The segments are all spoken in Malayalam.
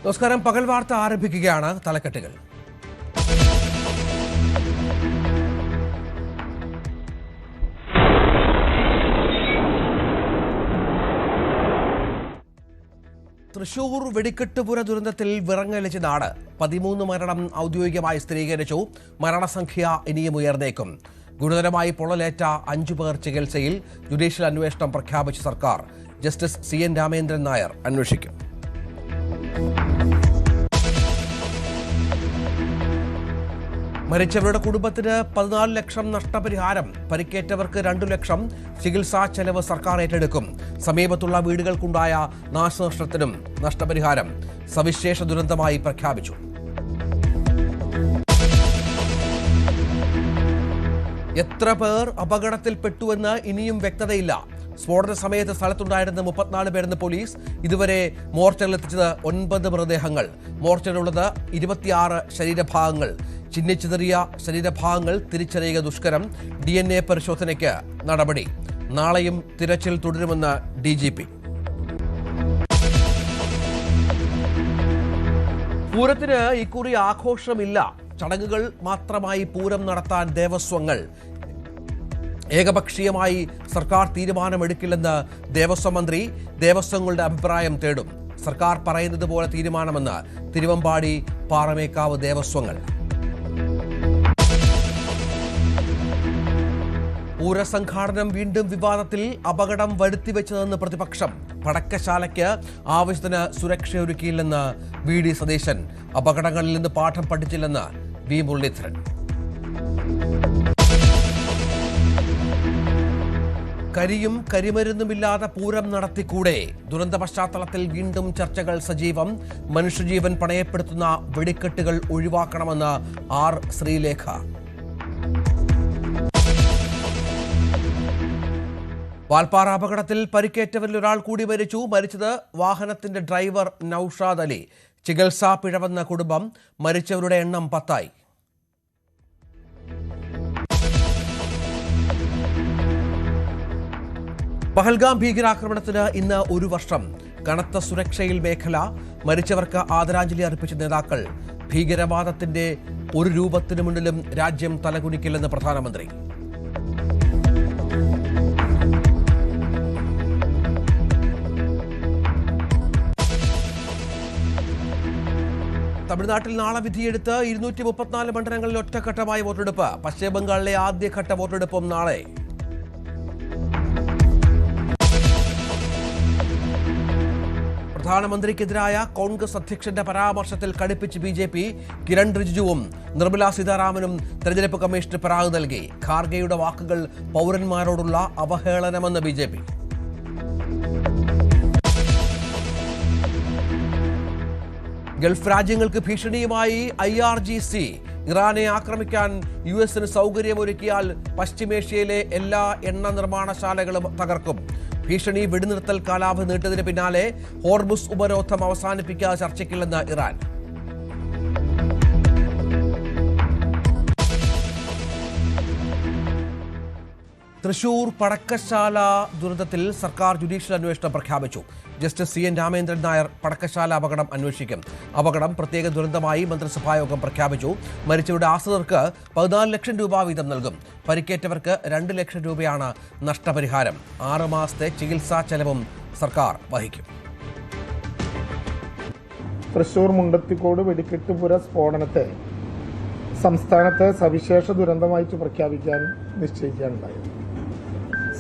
നമസ്കാരം. പകൽ വാർത്ത ആരംഭിക്കുകയാണ്. തലക്കെട്ടുകൾ. തൃശൂർ വെടിക്കെട്ടുപുര ദുരന്തത്തിൽ വിറങ്ങലിച്ച നാട്. 13 മരണം ഔദ്യോഗികമായി സ്ഥിരീകരിച്ചു. മരണസംഖ്യ ഇനിയും ഉയർന്നേക്കും. ഗുരുതരമായി പൊള്ളലേറ്റ 5 പേർ ചികിത്സയിൽ. ജുഡീഷ്യൽ അന്വേഷണം പ്രഖ്യാപിച്ച സർക്കാർ. ജസ്റ്റിസ് CN രാമേന്ദ്രൻ നായർ അന്വേഷിക്കും. മരിച്ചവരുടെ കുടുംബത്തിന് 14 ലക്ഷം നഷ്ടപരിഹാരം. പരിക്കേറ്റവർക്ക് 2 ലക്ഷം ചികിത്സാ ചെലവ് സർക്കാർ ഏറ്റെടുക്കും. സമീപത്തുള്ള വീടുകൾക്കുണ്ടായ നാശനഷ്ടത്തിനും നഷ്ടപരിഹാരം സവിശേഷ ദുരന്തമായി പ്രഖ്യാപിച്ചു. എത്ര പേർ അപകടത്തിൽപ്പെട്ടുവെന്ന് ഇനിയും വ്യക്തതയില്ല. സ്ഫോടന സമയത്ത് സ്ഥലത്തുണ്ടായിരുന്ന 34 പേരെന്ന് പോലീസ്. ഇതുവരെ മോർച്ചറിലെത്തിച്ചത് 9 മൃതദേഹങ്ങൾ. മോർച്ചറിലുള്ളത് 26 ശരീരഭാഗങ്ങൾ. ചിഹ്നിച്ചിതറിയ ശരീരഭാഗങ്ങൾ തിരിച്ചറിയുക ദുഷ്കരം. DNA പരിശോധനയ്ക്ക് നടപടി. നാളെയും തിരച്ചിൽ തുടരുമെന്ന് DGP. പൂരത്തിന് ഇക്കുറി ആഘോഷമില്ല. ചടങ്ങുകൾ മാത്രമായി പൂരം നടത്താൻ ദേവസ്വങ്ങൾ. ഏകപക്ഷീയമായി സർക്കാർ തീരുമാനമെടുക്കില്ലെന്ന് ദേവസ്വം മന്ത്രി. ദേവസ്വങ്ങളുടെ അഭിപ്രായം തേടും. സർക്കാർ പറയുന്നത് പോലെ തീരുമാനമെന്ന് തിരുവമ്പാടി പാറമേക്കാവ് ദേവസ്വങ്ങൾ. പൂരസംഘാടനം വീണ്ടും വിവാദത്തിൽ. അപകടം വരുത്തിവെച്ചതെന്ന് പ്രതിപക്ഷം. പടക്കശാലയ്ക്ക് ആവശ്യത്തിന് സുരക്ഷയൊരുക്കിയില്ലെന്ന് VD സതീശൻ. അപകടങ്ങളിൽ നിന്ന് പാഠം പഠിച്ചില്ലെന്ന് V മുരളീധരൻ. കരിയും കരിമരുന്നുമില്ലാതെ പൂരം നടത്തിക്കൂടെ? ദുരന്ത പശ്ചാത്തലത്തിൽ വീണ്ടും ചർച്ചകൾ സജീവം. മനുഷ്യജീവൻ പണയപ്പെടുത്തുന്ന വെടിക്കെട്ടുകൾ ഒഴിവാക്കണമെന്ന് R ശ്രീലേഖ. വാൽപ്പാറ അപകടത്തിൽ പരിക്കേറ്റവരിൽ ഒരാൾ കൂടി മരിച്ചു. മരിച്ചത് വാഹനത്തിന്റെ ഡ്രൈവർ നൌഷാദ് അലി. ചികിത്സാ പിഴവെന്ന കുടുംബം. മരിച്ചവരുടെ എണ്ണം 10 ആയി. പഹൽഗാം ഭീകരാക്രമണത്തിന് ഇന്ന് 1 വർഷം. കനത്ത സുരക്ഷയിൽ മേഖല. മരിച്ചവർക്ക് ആദരാഞ്ജലി അർപ്പിച്ച നേതാക്കൾ. ഭീകരവാദത്തിന്റെ ഒരു രൂപത്തിനു മുന്നിലും രാജ്യം തലകുനിക്കില്ലെന്ന് പ്രധാനമന്ത്രി. തമിഴ്നാട്ടിൽ നാളെ വിധിയെടുത്ത് 234 മണ്ഡലങ്ങളിൽ ഒറ്റഘട്ടമായി വോട്ടെടുപ്പ്. പശ്ചിമബംഗാളിലെ ആദ്യഘട്ട വോട്ടെടുപ്പും നാളെ. പ്രധാനമന്ത്രിക്കെതിരായ കോൺഗ്രസ് അധ്യക്ഷന്റെ പരാമർശത്തിൽ കടുപ്പിച്ച് BJP. കിരൺ റിജിജുവും നിർമ്മലാ സീതാരാമനും തെരഞ്ഞെടുപ്പ് കമ്മീഷന് പരാതി നൽകി. ഖാർഗെയുടെ വാക്കുകൾ പൗരന്മാരോടുള്ള അവഹേളനമെന്ന് BJP. ഗൾഫ് രാജ്യങ്ങൾക്ക് ഭീഷണിയുമായി IRGC. ഇറാനെ ആക്രമിക്കാൻ US സൗകര്യമൊരുക്കിയാൽ പശ്ചിമേഷ്യയിലെ എല്ലാ എണ്ണ നിർമ്മാണശാലകളും തകർക്കും. ഭീഷണി വെടിനിർത്തൽ കാലാവധി നീട്ടതിന് പിന്നാലെ ഹോർമുസ് ഉപരോധം അവസാനിപ്പിക്കാതെ ചർച്ചയ്ക്കില്ലെന്ന് ഇറാൻ. തൃശൂർ പടക്കശാല ദുരന്തത്തിൽ സർക്കാർ ജുഡീഷ്യൽ അന്വേഷണം പ്രഖ്യാപിച്ചു. ജസ്റ്റിസ് CN രാമേന്ദ്രൻ നായർ പടക്കശാല അപകടം അന്വേഷിക്കും. അപകടം പ്രത്യേക ദുരന്തമായി മന്ത്രിസഭായോഗം പ്രഖ്യാപിച്ചു. മരിച്ചവരുടെ ആശ്രിതർക്ക് 14 ലക്ഷം രൂപ വീതം നൽകും. പരിക്കേറ്റവർക്ക് 2 ലക്ഷം രൂപയാണ് നഷ്ടപരിഹാരം. 6 മാസത്തെ ചികിത്സാ ചെലവും സർക്കാർ വഹിക്കും. തൃശൂർ മുണ്ടത്തിക്കോട് വെടിക്കെട്ടുപുര സ്ഫോടനത്തെ സംസ്ഥാനത്തെ സവിശേഷ ദുരന്തമായി പ്രഖ്യാപിക്കാൻ നിശ്ചയിക്കാനുണ്ടായത്.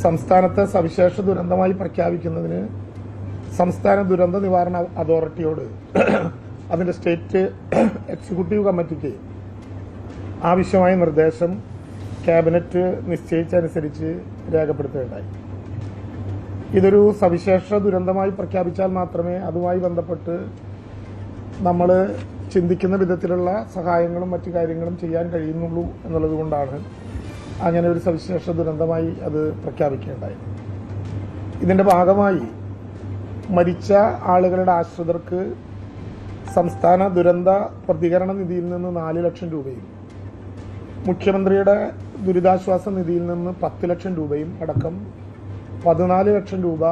സംസ്ഥാനത്തെ സവിശേഷ ദുരന്തമായി പ്രഖ്യാപിക്കുന്നതിന് സംസ്ഥാന ദുരന്ത നിവാരണ അതോറിറ്റിയോട് അതിന്റെ സ്റ്റേറ്റ് എക്സിക്യൂട്ടീവ് കമ്മിറ്റിക്ക് ആവശ്യമായ നിർദ്ദേശം ക്യാബിനറ്റ് നിശ്ചയിച്ചനുസരിച്ച് രേഖപ്പെടുത്തുകയുണ്ടായി. ഇതൊരു സവിശേഷ ദുരന്തമായി പ്രഖ്യാപിച്ചാൽ മാത്രമേ അതുമായി ബന്ധപ്പെട്ട് നമ്മൾ ചിന്തിക്കുന്ന വിധത്തിലുള്ള സഹായങ്ങളും മറ്റു കാര്യങ്ങളും ചെയ്യാൻ കഴിയുന്നുള്ളൂ എന്നുള്ളത് കൊണ്ടാണ് അങ്ങനെ ഒരു സവിശേഷ ദുരന്തമായി അത് പ്രഖ്യാപിക്കുകയുണ്ടായത്. ഇതിന്റെ ഭാഗമായി മരിച്ച ആളുകളുടെ ആശ്രിതർക്ക് സംസ്ഥാന ദുരന്ത പ്രതികരണ നിധിയിൽ നിന്ന് 4 ലക്ഷം രൂപയും മുഖ്യമന്ത്രിയുടെ ദുരിതാശ്വാസ നിധിയിൽ നിന്ന് 10 ലക്ഷം രൂപയും അടക്കം 14 ലക്ഷം രൂപ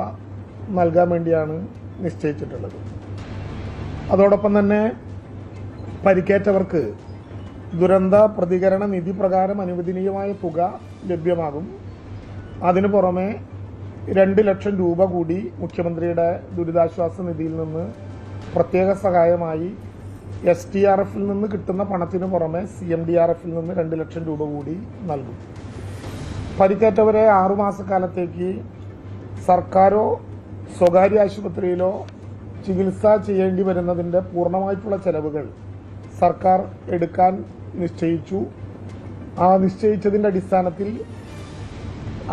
നൽകാൻ വേണ്ടിയാണ് നിശ്ചയിച്ചിട്ടുള്ളത്. അതോടൊപ്പം തന്നെ പരിക്കേറ്റവർക്ക് ദുരന്ത പ്രതികരണ നിധി പ്രകാരം അനുവദനീയമായ തുക ലഭ്യമാകും. അതിനു പുറമെ 2 ലക്ഷം രൂപ കൂടി മുഖ്യമന്ത്രിയുടെ ദുരിതാശ്വാസ നിധിയിൽ നിന്ന് പ്രത്യേക സഹായമായി STRF-ൽ നിന്ന് കിട്ടുന്ന പണത്തിന് പുറമെ CMDRF-ൽ നിന്ന് 2 ലക്ഷം രൂപ കൂടി നൽകും. പരിക്കേറ്റവരെ 6 മാസക്കാലത്തേക്ക് സർക്കാരോ സ്വകാര്യ ആശുപത്രിയിലോ ചികിത്സ ചെയ്യേണ്ടി വരുന്നതിൻ്റെ പൂർണ്ണമായിട്ടുള്ള ചെലവുകൾ സർക്കാർ എടുക്കാൻ നിശ്ചയിച്ചു. ആ നിശ്ചയിച്ചതിൻ്റെ അടിസ്ഥാനത്തിൽ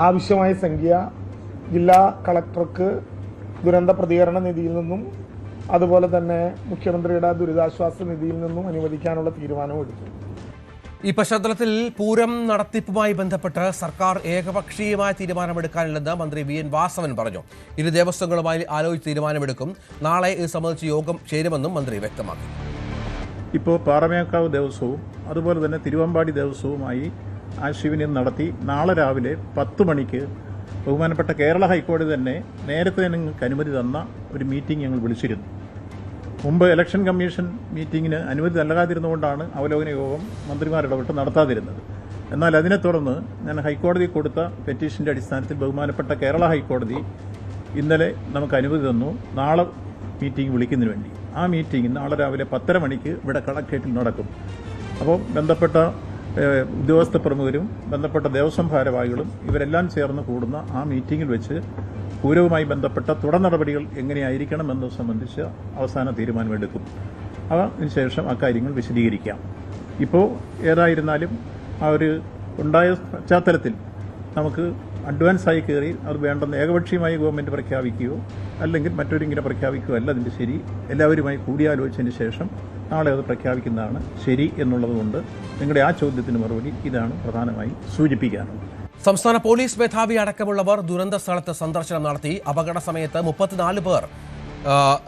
ആവശ്യമായ സംഖ്യ ജില്ലാ കളക്ടർക്ക് ദുരന്ത പ്രതികരണ നിധിയിൽ നിന്നും അതുപോലെ തന്നെ മുഖ്യമന്ത്രിയുടെ ദുരിതാശ്വാസ നിധിയിൽ നിന്നും അനുവദിക്കാനുള്ള തീരുമാനമെടുത്തു. ഈ പശ്ചാത്തലത്തിൽ പൂരം നടത്തിപ്പുമായി ബന്ധപ്പെട്ട് സർക്കാർ ഏകപക്ഷീയമായ തീരുമാനമെടുക്കാനില്ലെന്ന് മന്ത്രി VN വാസവൻ പറഞ്ഞു. ഇരു ദേവസ്വങ്ങളുമായി ആലോചിച്ച് തീരുമാനമെടുക്കും. നാളെ ഇത് സംബന്ധിച്ച് യോഗം ചേരുമെന്നും മന്ത്രി വ്യക്തമാക്കി. ഇപ്പോൾ പാറമേക്കാവ് ദേവസ്വവും അതുപോലെ തന്നെ തിരുവമ്പാടി ദേവസ്വവുമായി ആശയവിനിമയം നടത്തി നാളെ രാവിലെ 10 മണിക്ക് ബഹുമാനപ്പെട്ട കേരള ഹൈക്കോടതി തന്നെ നേരത്തെ നിങ്ങൾക്ക് അനുമതി തന്ന ഒരു മീറ്റിംഗ് ഞങ്ങൾ വിളിച്ചിരുന്നു. മുമ്പ് ഇലക്ഷൻ കമ്മീഷൻ മീറ്റിങ്ങിന് അനുമതി നൽകാതിരുന്നുകൊണ്ടാണ് അവലോകന യോഗം മന്ത്രിമാരിടപെട്ട് നടത്താതിരുന്നത്. എന്നാൽ അതിനെ തുടർന്ന് ഞാൻ ഹൈക്കോടതി കൊടുത്ത പെറ്റീഷൻ്റെ അടിസ്ഥാനത്തിൽ ബഹുമാനപ്പെട്ട കേരള ഹൈക്കോടതി ഇന്നലെ നമുക്ക് അനുമതി തന്നു നാളെ മീറ്റിംഗ് വിളിക്കുന്നതിന് വേണ്ടി. ആ മീറ്റിംഗ് നാളെ രാവിലെ 10:30 മണിക്ക് ഇവിടെ കളക്ട്രേറ്റിൽ നടക്കും. അപ്പോൾ ബന്ധപ്പെട്ട ഉദ്യോഗസ്ഥ പ്രമുഖരും ബന്ധപ്പെട്ട ദേവസ്വം ഭാരവാഹികളും ഇവരെല്ലാം ചേർന്ന് കൂടുന്ന ആ മീറ്റിംഗിൽ വെച്ച് പൂരവുമായി ബന്ധപ്പെട്ട തുടർ നടപടികൾ എങ്ങനെയായിരിക്കണം എന്നത് സംബന്ധിച്ച് അവസാന തീരുമാനമെടുക്കും. അതിനുശേഷം അക്കാര്യങ്ങൾ വിശദീകരിക്കാം. ഇപ്പോൾ ഏതായിരുന്നാലും ആ ഒരു ഉണ്ടായ പശ്ചാത്തലത്തിൽ നമുക്ക് അഡ്വാൻസായി കയറി അത് വേണ്ടെന്ന് ഏകപക്ഷീയമായി ഗവൺമെൻറ് പ്രഖ്യാപിക്കുകയോ അല്ലെങ്കിൽ മറ്റൊരിങ്ങനെ പ്രഖ്യാപിക്കുകയോ അല്ല അതിൻ്റെ ശരി. എല്ലാവരുമായി കൂടിയാലോചിച്ചതിന് ശേഷം നാളെ അത് പ്രഖ്യാപിക്കുന്നതാണ് ശരി എന്നുള്ളതുകൊണ്ട് നിങ്ങളുടെ ആ ചോദ്യത്തിന് മറുപടി ഇതാണ് പ്രധാനമായും സൂചിപ്പിക്കാനുള്ളത്. സംസ്ഥാന പോലീസ് മേധാവി അടക്കമുള്ളവർ ദുരന്ത സ്ഥലത്ത് സന്ദർശനം നടത്തി. അപകട സമയത്ത് 34 പേർ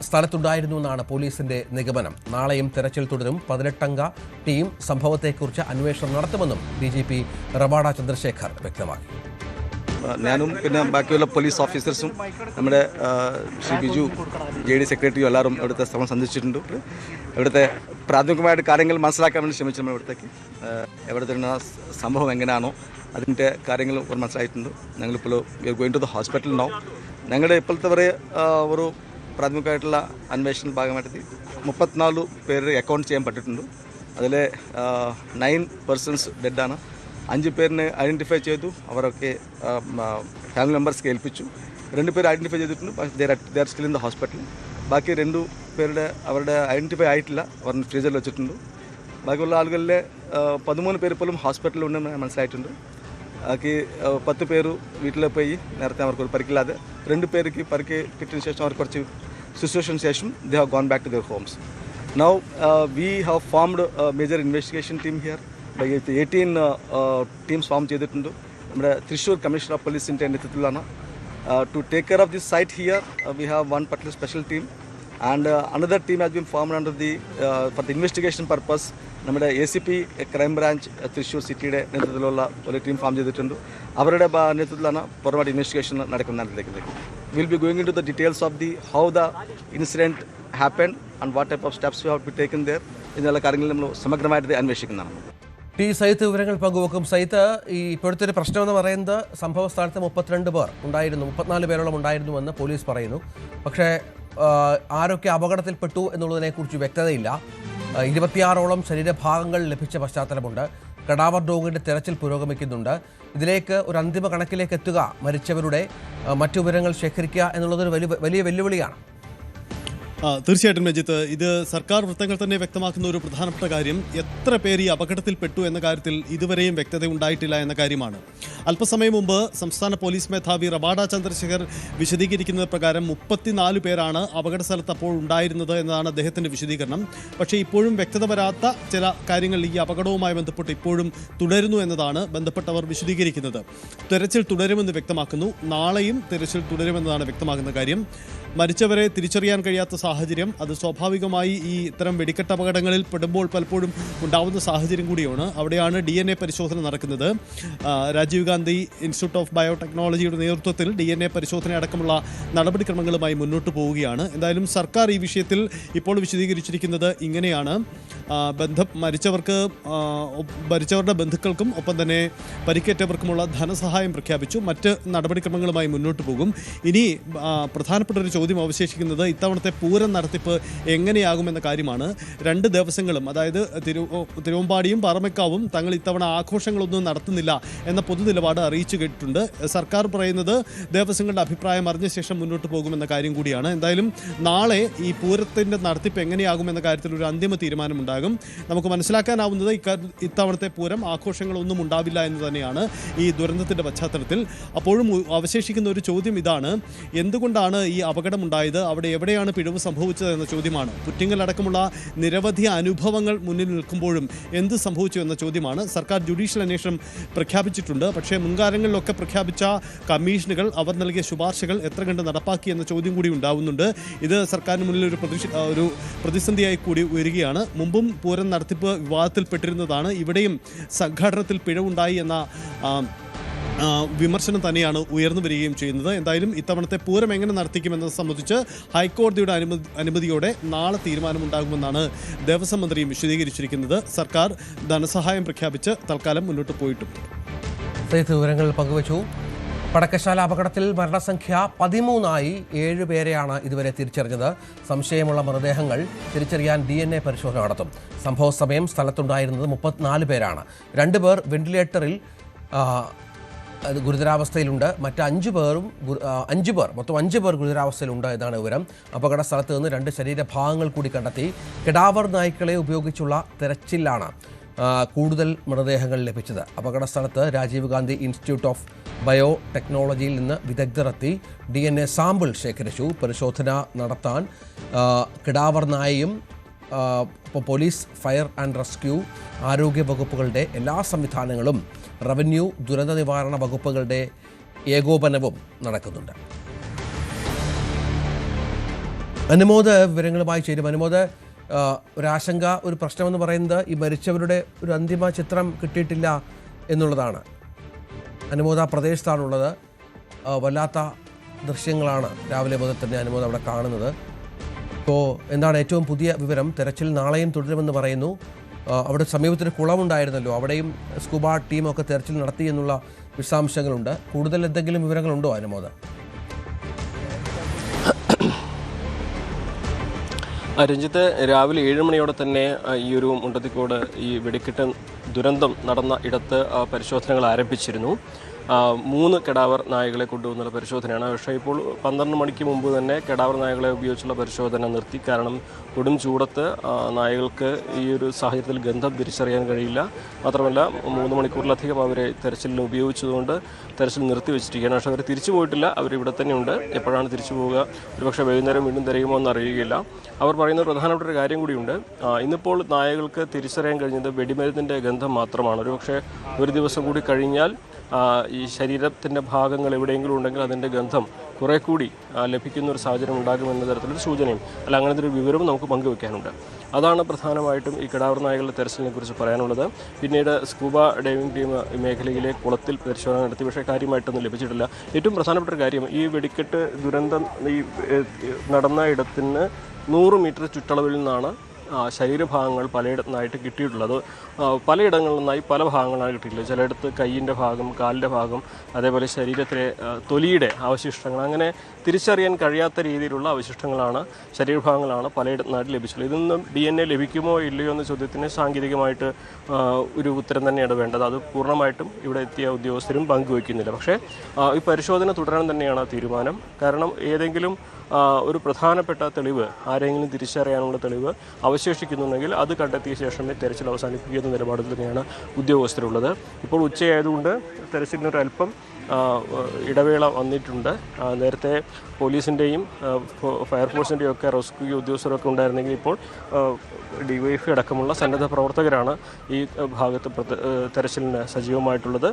സ്ഥലത്തുണ്ടായിരുന്നു എന്നാണ് പോലീസിന്റെ നിഗമനം. നാളെയും തെരച്ചിൽ തുടരും. 18-അംഗ ടീം സംഭവത്തെക്കുറിച്ച് അന്വേഷണം നടത്തുമെന്നും DGP റവാഡ ചന്ദ്രശേഖർ വ്യക്തമാക്കി. ഞാനും പിന്നെ ബാക്കിയുള്ള പോലീസ് ഓഫീസേഴ്സും നമ്മുടെ ശ്രീ ബിജു JD സെക്രട്ടറിയും എല്ലാവരും ഇവിടുത്തെ സ്ഥലം സന്ദർശിച്ചിട്ടുണ്ട്. ഇവിടുത്തെ പ്രാഥമികമായിട്ട് കാര്യങ്ങൾ മനസ്സിലാക്കാൻ വേണ്ടി ശ്രമിച്ചു. നമ്മൾ ഇവിടുത്തെ സംഭവം എങ്ങനെയാണോ അതിൻ്റെ കാര്യങ്ങൾ മനസ്സിലായിട്ടുണ്ട്. ഞങ്ങളിപ്പോൾ going to the hospital no. ഞങ്ങളുടെ ഇപ്പോഴത്തെ വരെ ഒരു പ്രാഥമികമായിട്ടുള്ള അന്വേഷണ ഭാഗമായിട്ട് 34 പേര് അക്കൗണ്ട് ചെയ്യാൻ പറ്റിയിട്ടുണ്ട്. അതിൽ 9 പേഴ്സൺസ് ഡെഡാണ്. 5 പേരിനെ ഐഡൻറ്റിഫൈ ചെയ്തു. അവരൊക്കെ ഫാമിലി മെമ്പേഴ്സ്ക്ക് ഏൽപ്പിച്ചു. 2 പേര് ഐഡൻറ്റിഫൈ ചെയ്തിട്ടുണ്ട്. They are still in the hospital. ബാക്കി 2 പേരുടെ അവരുടെ ഐഡൻറ്റിഫൈ ആയിട്ടില്ല. അവർ ഫ്രീസറിൽ വെച്ചിട്ടുണ്ട്. ബാക്കിയുള്ള ആളുകളിലെ 13 പേര് പോലും ഹോസ്പിറ്റലിൽ ഉണ്ടെന്ന് മനസ്സിലായിട്ടുണ്ട്. ബാക്കി 10 പേര് വീട്ടിൽ പോയി നേരത്തെ അവർക്ക് പരിക്കില്ലാതെ. 2 പേർക്ക് പരിക്ക് കിട്ടിയതിന് ശേഷം അവർ കുറച്ച് സിറ്റുവേഷന് ശേഷം they have gone back to their homes. Now we have formed major investigation team here. 18 teams form ചെയ്തിട്ടുണ്ട്. നമ്മുടെ തൃശ്ശൂർ കമ്മീഷണർ ഓഫ് പോലീസിൻ്റെ നേതൃത്വത്തിലാണ്. To take care of this site here we have one particular special team and another team has been formed under the for the investigation purpose. നമ്മുടെ ACP ക്രൈം ബ്രാഞ്ച് തൃശ്ശൂർ സിറ്റിയുടെ നേതൃത്വത്തിലുള്ള ഒരു ടീം ഫോം ചെയ്തിട്ടുണ്ട്. അവരുടെ നേതൃത്വത്തിലാണ് പുറമായിട്ട് ഇൻവെസ്റ്റിഗേഷൻ നടക്കുന്നത്. Will be going into the details of the how the incident happen and what type of steps have to be taken there എന്നുള്ള കാര്യങ്ങൾ നമ്മൾ സമഗ്രമായിട്ട് അന്വേഷിക്കുന്നതാണ്. സയ്യിദ് വിവരങ്ങൾ പങ്കുവെക്കും. സയ്യിദ്, ഈ ഇപ്പോഴത്തെ ഒരു പ്രശ്നമെന്ന് പറയുന്നത് സംഭവ സ്ഥലത്ത് 32 പേർ ഉണ്ടായിരുന്നു, 34 പേരോളം ഉണ്ടായിരുന്നുവെന്ന് പോലീസ് പറയുന്നു. പക്ഷേ ആരൊക്കെ അപകടത്തിൽപ്പെട്ടു എന്നുള്ളതിനെക്കുറിച്ച് വ്യക്തതയില്ല. 26ഓളം ശരീരഭാഗങ്ങൾ ലഭിച്ച പശ്ചാത്തലമുണ്ട്. കടാവർ ഡോഗിന്റെ തെരച്ചിൽ പുരോഗമിക്കുന്നുണ്ട്. ഇതിലേക്ക് ഒരു അന്തിമ കണക്കിലേക്ക് എത്തുക, മരിച്ചവരുടെ മറ്റു വിവരങ്ങൾ ശേഖരിക്കുക എന്നുള്ളതൊരു വലിയ വെല്ലുവിളിയാണ്. തീർച്ചയായിട്ടും രഞ്ജിത്ത്, ഇത് സർക്കാർ വൃത്തങ്ങൾ തന്നെ വ്യക്തമാക്കുന്ന ഒരു പ്രധാനപ്പെട്ട കാര്യം എത്ര പേർ ഈ അപകടത്തിൽപ്പെട്ടു എന്ന കാര്യത്തിൽ ഇതുവരെയും വ്യക്തത ഉണ്ടായിട്ടില്ല എന്ന കാര്യമാണ്. അല്പസമയം മുമ്പ് സംസ്ഥാന പോലീസ് മേധാവി റവാഡ ചന്ദ്രശേഖർ വിശദീകരിക്കുന്നത് പ്രകാരം 34 പേരാണ് അപകട സ്ഥലത്ത് അപ്പോൾ ഉണ്ടായിരുന്നത് എന്നതാണ് അദ്ദേഹത്തിൻ്റെ വിശദീകരണം. പക്ഷേ ഇപ്പോഴും വ്യക്തത വരാത്ത ചില കാര്യങ്ങൾ ഈ അപകടവുമായി ബന്ധപ്പെട്ട് ഇപ്പോഴും തുടരുന്നു എന്നതാണ് ബന്ധപ്പെട്ടവർ വിശദീകരിക്കുന്നത്. തെരച്ചിൽ തുടരുമെന്ന് വ്യക്തമാക്കുന്നു. നാളെയും തെരച്ചിൽ തുടരുമെന്നതാണ് വ്യക്തമാക്കുന്ന കാര്യം. മരിച്ചവരെ തിരിച്ചറിയാൻ കഴിയാത്ത സാഹചര്യം സാഹചര്യം അത് സ്വാഭാവികമായി ഈ ഇത്തരം വെടിക്കെട്ട് അപകടങ്ങളിൽ പെടുമ്പോൾ പലപ്പോഴും ഉണ്ടാവുന്ന സാഹചര്യം കൂടിയാണ്. അവിടെയാണ് DNA പരിശോധന നടക്കുന്നത്. രാജീവ് ഗാന്ധി ഇൻസ്റ്റിറ്റ്യൂട്ട് ഓഫ് ബയോടെക്നോളജിയുടെ നേതൃത്വത്തിൽ DNA പരിശോധന അടക്കമുള്ള നടപടിക്രമങ്ങളുമായി മുന്നോട്ട് പോവുകയാണ്. എന്തായാലും സർക്കാർ ഈ വിഷയത്തിൽ ഇപ്പോൾ വിശദീകരിച്ചിരിക്കുന്നത് ഇങ്ങനെയാണ്. മരിച്ചവരുടെ ബന്ധുക്കൾക്കും ഒപ്പം തന്നെ പരിക്കേറ്റവർക്കുമുള്ള ധനസഹായം പ്രഖ്യാപിച്ചു. മറ്റ് നടപടിക്രമങ്ങളുമായി മുന്നോട്ട് പോകും. ഇനി പ്രധാനപ്പെട്ട ഒരു ചോദ്യം അവശേഷിക്കുന്നത് ഇത്തവണത്തെ പൂരം നടത്തിപ്പ് എങ്ങനെയാകുമെന്ന കാര്യമാണ്. 2 ദേവസ്വങ്ങളും, അതായത് തിരുവമ്പാടിയും പാറമേക്കാവും തങ്ങൾ ഇത്തവണ ആഘോഷങ്ങളൊന്നും നടത്തുന്നില്ല എന്ന പൊതുനിലപാട് അറിയിച്ചു കേട്ടിട്ടുണ്ട്. സർക്കാർ പറയുന്നത് ദേവസ്വങ്ങളുടെ അഭിപ്രായം അറിഞ്ഞ ശേഷം മുന്നോട്ട് പോകുമെന്ന കാര്യം കൂടിയാണ്. എന്തായാലും നാളെ ഈ പൂരത്തിൻ്റെ നടത്തിപ്പ് എങ്ങനെയാകുമെന്ന കാര്യത്തിൽ ഒരു അന്തിമ തീരുമാനമുണ്ടാകും. നമുക്ക് മനസ്സിലാക്കാനാവുന്നത് ഇത്തവണത്തെ പൂരം ആഘോഷങ്ങളൊന്നും ഉണ്ടാവില്ല എന്ന് തന്നെയാണ് ഈ ദുരന്തത്തിൻ്റെ പശ്ചാത്തലത്തിൽ. അപ്പോഴും അവശേഷിക്കുന്ന ഒരു ചോദ്യം ഇതാണ്: എന്തുകൊണ്ടാണ് ഈ അപകടമുണ്ടായത്? അവിടെ എവിടെയാണ് പിഴവ് സംഭവിച്ചത് എന്ന ചോദ്യമാണ്. പുറ്റിങ്ങൽ അടക്കമുള്ള നിരവധി അനുഭവങ്ങൾ മുന്നിൽ നിൽക്കുമ്പോഴും എന്ത് സംഭവിച്ചു എന്ന ചോദ്യമാണ്. സർക്കാർ ജുഡീഷ്യൽ അന്വേഷണം പ്രഖ്യാപിച്ചിട്ടുണ്ട്. പക്ഷേ മുൻകാലങ്ങളിലൊക്കെ പ്രഖ്യാപിച്ച കമ്മീഷനുകൾ, അവർ നൽകിയ ശുപാർശകൾ എത്ര കണ്ട് നടപ്പാക്കി എന്ന ചോദ്യം കൂടി ഉണ്ടാവുന്നുണ്ട്. ഇത് സർക്കാരിന് മുന്നിൽ ഒരു പ്രതിസന്ധിയായി കൂടി വരികയാണ്. മുമ്പും പൂരം നടത്തിപ്പ് വിവാദത്തിൽപ്പെട്ടിരുന്നതാണ്. ഇവിടെയും സംഘാടനത്തിൽ പിഴവുണ്ടായി എന്ന വിമർശനം തന്നെയാണ് ഉയർന്നു വരികയും ചെയ്യുന്നത്. എന്തായാലും ഇത്തവണത്തെ പൂരം എങ്ങനെ നടത്തിക്കുമെന്നത് സംബന്ധിച്ച് ഹൈക്കോടതിയുടെ അനുമതിയോടെ നാളെ തീരുമാനമുണ്ടാകുമെന്നാണ് ദേവസ്വം മന്ത്രിയും വിശദീകരിച്ചിരിക്കുന്നത്. സർക്കാർ ധനസഹായം പ്രഖ്യാപിച്ച് തൽക്കാലം മുന്നോട്ട് പോയിട്ടുണ്ട്. വിവരങ്ങൾ പങ്കുവച്ചു. പടക്കശാല അപകടത്തിൽ മരണസംഖ്യ 13ആയി. 7 പേരെയാണ് ഇതുവരെ തിരിച്ചറിഞ്ഞത്. സംശയമുള്ള മൃതദേഹങ്ങൾ തിരിച്ചറിയാൻ DNA പരിശോധന നടത്തും. സംഭവ സമയം സ്ഥലത്തുണ്ടായിരുന്നത് 34 പേരാണ്. 2 പേർ വെന്റിലേറ്ററിൽ ഗുരുതരാവസ്ഥയിലുണ്ട്. മറ്റ് 5 പേർ മൊത്തം 5 പേർ ഗുരുതരാവസ്ഥയിലുണ്ട് എന്നാണ് വിവരം. അപകട സ്ഥലത്ത് നിന്ന് 2 ശരീരഭാഗങ്ങൾ കൂടി കണ്ടെത്തി. കെടാവർ നായ്ക്കളെ ഉപയോഗിച്ചുള്ള തെരച്ചിലാണ് കൂടുതൽ മൃതദേഹങ്ങൾ ലഭിച്ചത്. അപകട സ്ഥലത്ത് രാജീവ് ഗാന്ധി ഇൻസ്റ്റിറ്റ്യൂട്ട് ഓഫ് ബയോടെക്നോളജിയിൽ നിന്ന് വിദഗ്ധർ എത്തി DNA സാമ്പിൾ ശേഖരിച്ചു. പരിശോധന നടത്താൻ കിടാവർ നായയും പോലീസ്, ഫയർ ആൻഡ് റെസ്ക്യൂ, ആരോഗ്യ വകുപ്പുകളുടെ എല്ലാ സംവിധാനങ്ങളും, റവന്യൂ, ദുരന്ത നിവാരണ വകുപ്പുകളുടെ ഏകോപനവും നടക്കുന്നുണ്ട്. അനുമോദ് വിവരങ്ങളുമായി ചേരും. അനുമോദ്, ഒരാശങ്ക, ഒരു പ്രശ്നമെന്ന് പറയുന്നത് ഈ മരിച്ചവരുടെ ഒരു അന്തിമ ചിത്രം കിട്ടിയിട്ടില്ല എന്നുള്ളതാണ്. അനുമോദ പ്രദേശത്താണുള്ളത്. വല്ലാത്ത ദൃശ്യങ്ങളാണ് രാവിലെ മുതൽ തന്നെ അനുമോദ അവിടെ കാണുന്നത്. ഇപ്പോൾ എന്താണ് ഏറ്റവും പുതിയ വിവരം? തെരച്ചിൽ നാളെയും തുടരുമെന്ന് പറയുന്നു. അവിടെ സമീപത്തൊരു കുളമുണ്ടായിരുന്നല്ലോ, അവിടെയും സ്കൂബ ടീമൊക്കെ തെരച്ചിൽ നടത്തി എന്നുള്ള വിശദാംശങ്ങളുണ്ട്. കൂടുതൽ എന്തെങ്കിലും വിവരങ്ങളുണ്ടോ അനുമോദ? രഞ്ജിത്ത്, രാവിലെ 7 മണിയോടെ തന്നെ ഈ ഒരു മുണ്ടത്തിക്കോട് ഈ വെടിക്കെട്ട് ദുരന്തം നടന്ന ഇടത്ത് പരിശോധനകൾ ആരംഭിച്ചിരുന്നു. 3 കെടാവർ നായകളെ കൊണ്ടുവന്നുള്ള പരിശോധനയാണ്. പക്ഷേ ഇപ്പോൾ 12 മണിക്ക് മുമ്പ് തന്നെ കെടാവർ നായകളെ ഉപയോഗിച്ചുള്ള പരിശോധന നിർത്തി. കാരണം കൊടും ചൂടത്ത് നായകൾക്ക് ഈ ഒരു സാഹചര്യത്തിൽ ഗന്ധം തിരിച്ചറിയാൻ കഴിയില്ല. മാത്രമല്ല 3 മണിക്കൂറിലധികം അവരെ തെരച്ചിലിന് ഉപയോഗിച്ചതുകൊണ്ട് തെരച്ചിൽ നിർത്തി വെച്ചിരിക്കുകയാണ്. പക്ഷേ അവർ തിരിച്ചു പോയിട്ടില്ല. അവരിവിടെ തന്നെയുണ്ട്. എപ്പോഴാണ് തിരിച്ചു പോവുക, ഒരുപക്ഷെ വൈകുന്നേരം വീണ്ടും തിരയുമോ എന്ന് അറിയുകയില്ല. അവർ പറയുന്ന പ്രധാനപ്പെട്ട ഒരു കാര്യം കൂടിയുണ്ട്. ഇന്നിപ്പോൾ നായകൾക്ക് തിരിച്ചറിയാൻ കഴിഞ്ഞത് വെടിമരുന്നിൻ്റെ ഗന്ധം മാത്രമാണ്. ഒരുപക്ഷെ ഒരു ദിവസം കൂടി കഴിഞ്ഞാൽ ഈ ശരീരത്തിൻ്റെ ഭാഗങ്ങൾ എവിടെയെങ്കിലും ഉണ്ടെങ്കിൽ അതിൻ്റെ ഗന്ധം കുറേ കൂടി ലഭിക്കുന്ന ഒരു സാഹചര്യം ഉണ്ടാകുമെന്ന തരത്തിലൊരു സൂചനയും അങ്ങനത്തെ ഒരു വിവരവും നമുക്ക് പങ്കുവെക്കാനുണ്ട്. അതാണ് പ്രധാനമായിട്ടും ഈ കിടാവർ നായകളുടെ തെരച്ചിലിനെ കുറിച്ച് പറയാനുള്ളത്. പിന്നീട് സ്കൂബ ഡൈവിംഗ് ടീം മേഖലയിലെ കുളത്തിൽ പരിശോധന നടത്തി. പക്ഷേ കാര്യമായിട്ടൊന്നും ലഭിച്ചിട്ടില്ല. ഏറ്റവും പ്രധാനപ്പെട്ട ഒരു കാര്യം, ഈ വെടിക്കെട്ട് ദുരന്തം ഈ നടന്ന ഇടത്തിന് 100 മീറ്റർ ചുറ്റളവിൽ നിന്നാണ് ശരീരഭാഗങ്ങൾ പലയിടത്തുനിന്നായിട്ട് കിട്ടിയിട്ടുള്ളത്. പലയിടങ്ങളിൽ നിന്നായി പല ഭാഗങ്ങളാണ് കിട്ടിയിട്ടുള്ളത്. ചിലയിടത്ത് കൈയിൻ്റെ ഭാഗം, കാലിൻ്റെ ഭാഗം, അതേപോലെ ശരീരത്തിലെ തൊലിയുടെ അവശിഷ്ടങ്ങൾ, അങ്ങനെ തിരിച്ചറിയാൻ കഴിയാത്ത രീതിയിലുള്ള അവശിഷ്ടങ്ങളാണ്, ശരീരഭാഗങ്ങളാണ് പലയിടത്തുനിന്നായിട്ട് ലഭിച്ചിട്ടുള്ളത്. ഇതിൽ നിന്നും DNA ലഭിക്കുമോ ഇല്ലയോ എന്ന ചോദ്യത്തിന് സാങ്കേതികമായിട്ട് ഒരു ഉത്തരം തന്നെയാണ് വേണ്ടത്. അത് പൂർണ്ണമായിട്ടും ഇവിടെ എത്തിയ ഉദ്യോഗസ്ഥരും പങ്കുവയ്ക്കുന്നില്ല. പക്ഷേ ഈ പരിശോധന തുടരാൻ തന്നെയാണ് തീരുമാനം. കാരണം ഏതെങ്കിലും ഒരു പ്രധാനപ്പെട്ട തെളിവ്, ആരെങ്കിലും തിരിച്ചറിയാനുള്ള തെളിവ് അവശേഷിക്കുന്നുണ്ടെങ്കിൽ അത് കണ്ടെത്തിയ ശേഷമേ തെരച്ചിൽ അവസാനിപ്പിക്കുന്ന നിലപാടിൽ തന്നെയാണ് ഉദ്യോഗസ്ഥരുള്ളത്. ഇപ്പോൾ ഉച്ചയായതുകൊണ്ട് തെരച്ചിലിനൊരല്പം ഇടവേള വന്നിട്ടുണ്ട്. നേരത്തെ പോലീസിൻ്റെയും ഫയർഫോഴ്സിൻ്റെയും ഒക്കെ റെസ്ക്യൂ ഉദ്യോഗസ്ഥരൊക്കെ ഉണ്ടായിരുന്നെങ്കിൽ ഇപ്പോൾ ഡിവൈഎഫ്ഐ അടക്കമുള്ള സന്നദ്ധ പ്രവർത്തകരാണ് ഈ ഭാഗത്ത് തെരച്ചിലിന് സജീവമായിട്ടുള്ളത്.